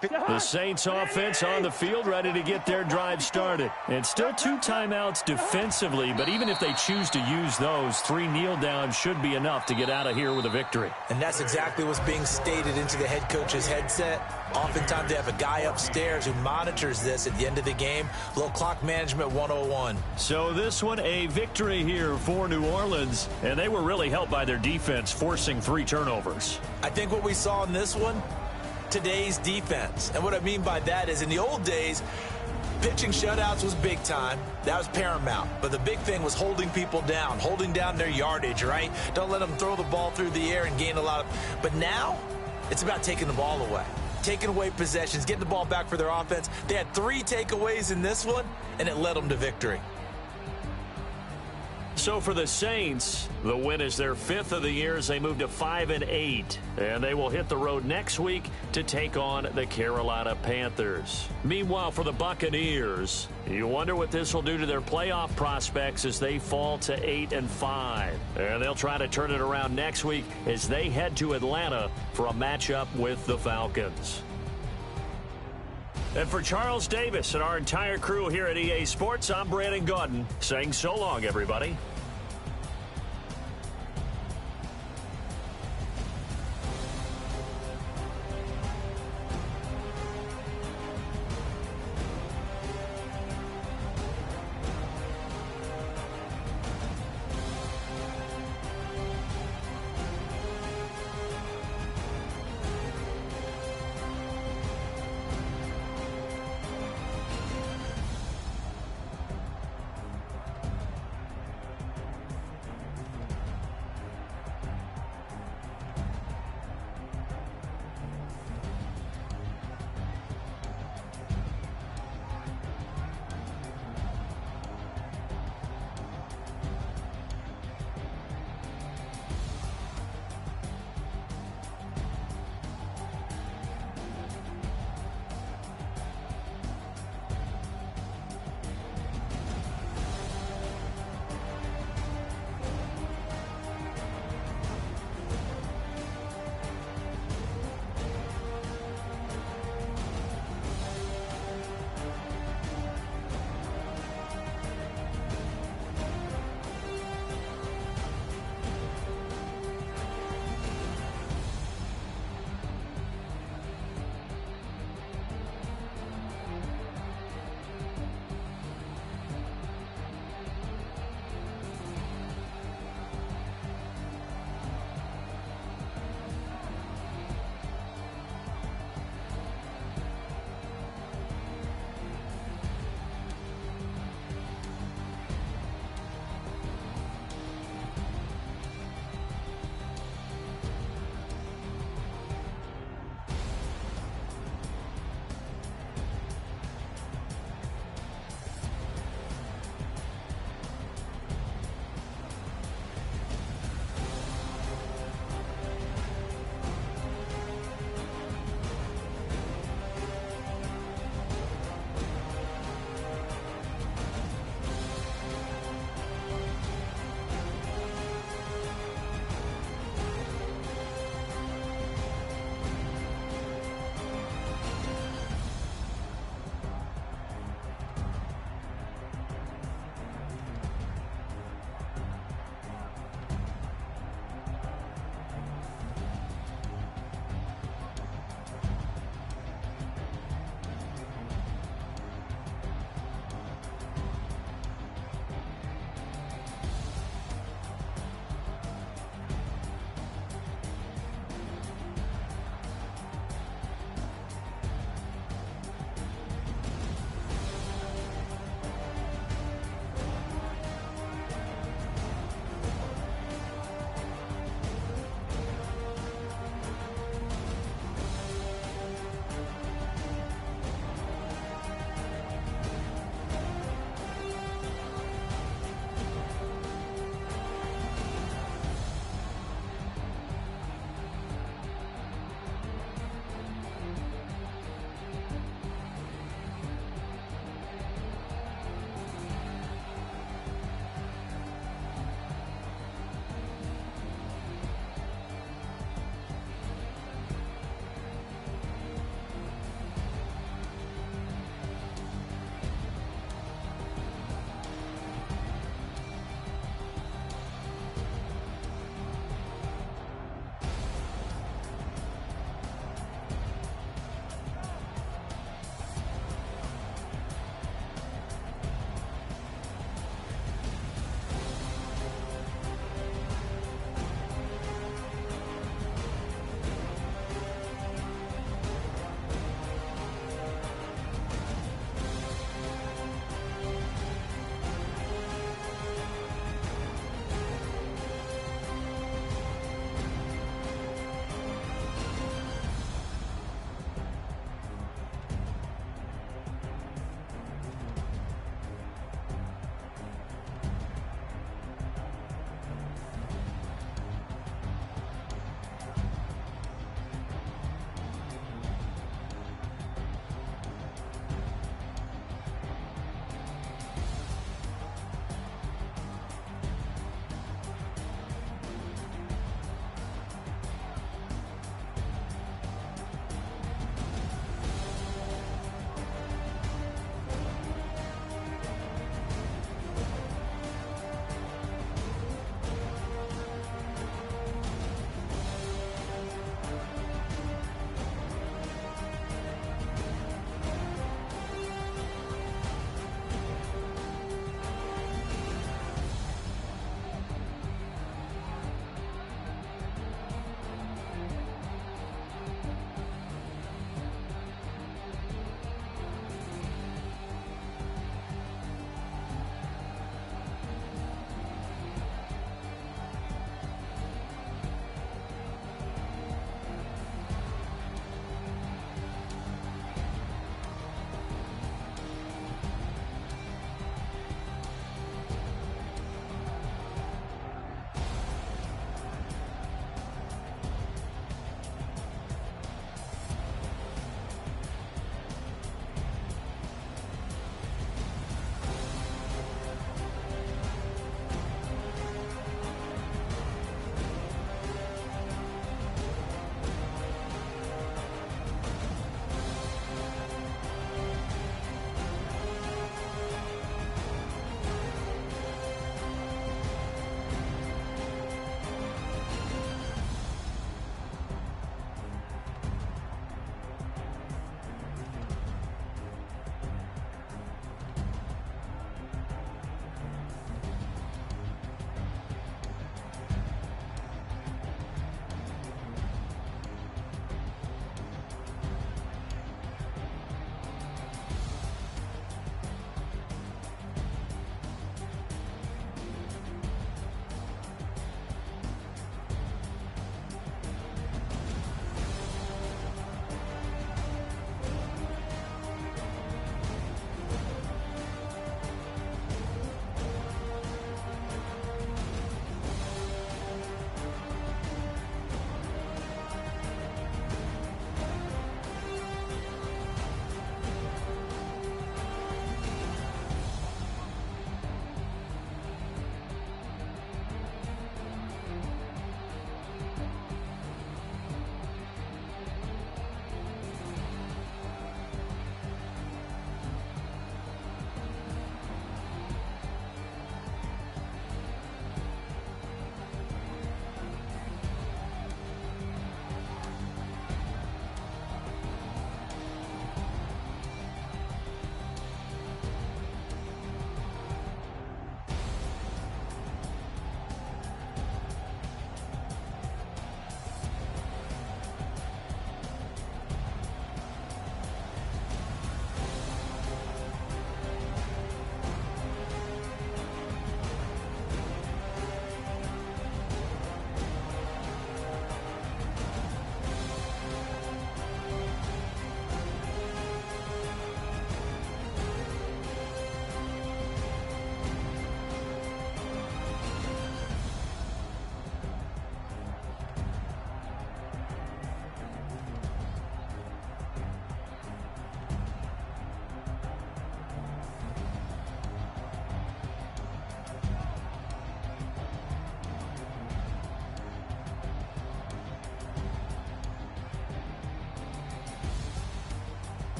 The Saints offense on the field, ready to get their drive started. And still 2 timeouts defensively, but even if they choose to use those, 3 kneel downs should be enough to get out of here with a victory.
And that's exactly what's being stated into the head coach's headset. Oftentimes they have a guy upstairs who monitors this at the end of the game. A little clock management 101.
So this one, a victory here for New Orleans, and they were really helped by their defense, forcing 3 turnovers.
I think what we saw in this one, today's defense. And what I mean by that is in the old days, pitching shutouts was big time. That was paramount. But the big thing was holding people down, holding down their yardage, right? Don't let them throw the ball through the air and gain a lot of... But now, it's about taking the ball away. Taking away possessions, getting the ball back for their offense. They had 3 takeaways in this one, and it led them to victory.
So for the Saints, the win is their 5th of the year as they move to 5-8. And they will hit the road next week to take on the Carolina Panthers. Meanwhile, for the Buccaneers, you wonder what this will do to their playoff prospects as they fall to 8-5. And they'll try to turn it around next week as they head to Atlanta for a matchup with the Falcons. And for Charles Davis and our entire crew here at EA Sports, I'm Brandon Gaudin saying so long, everybody.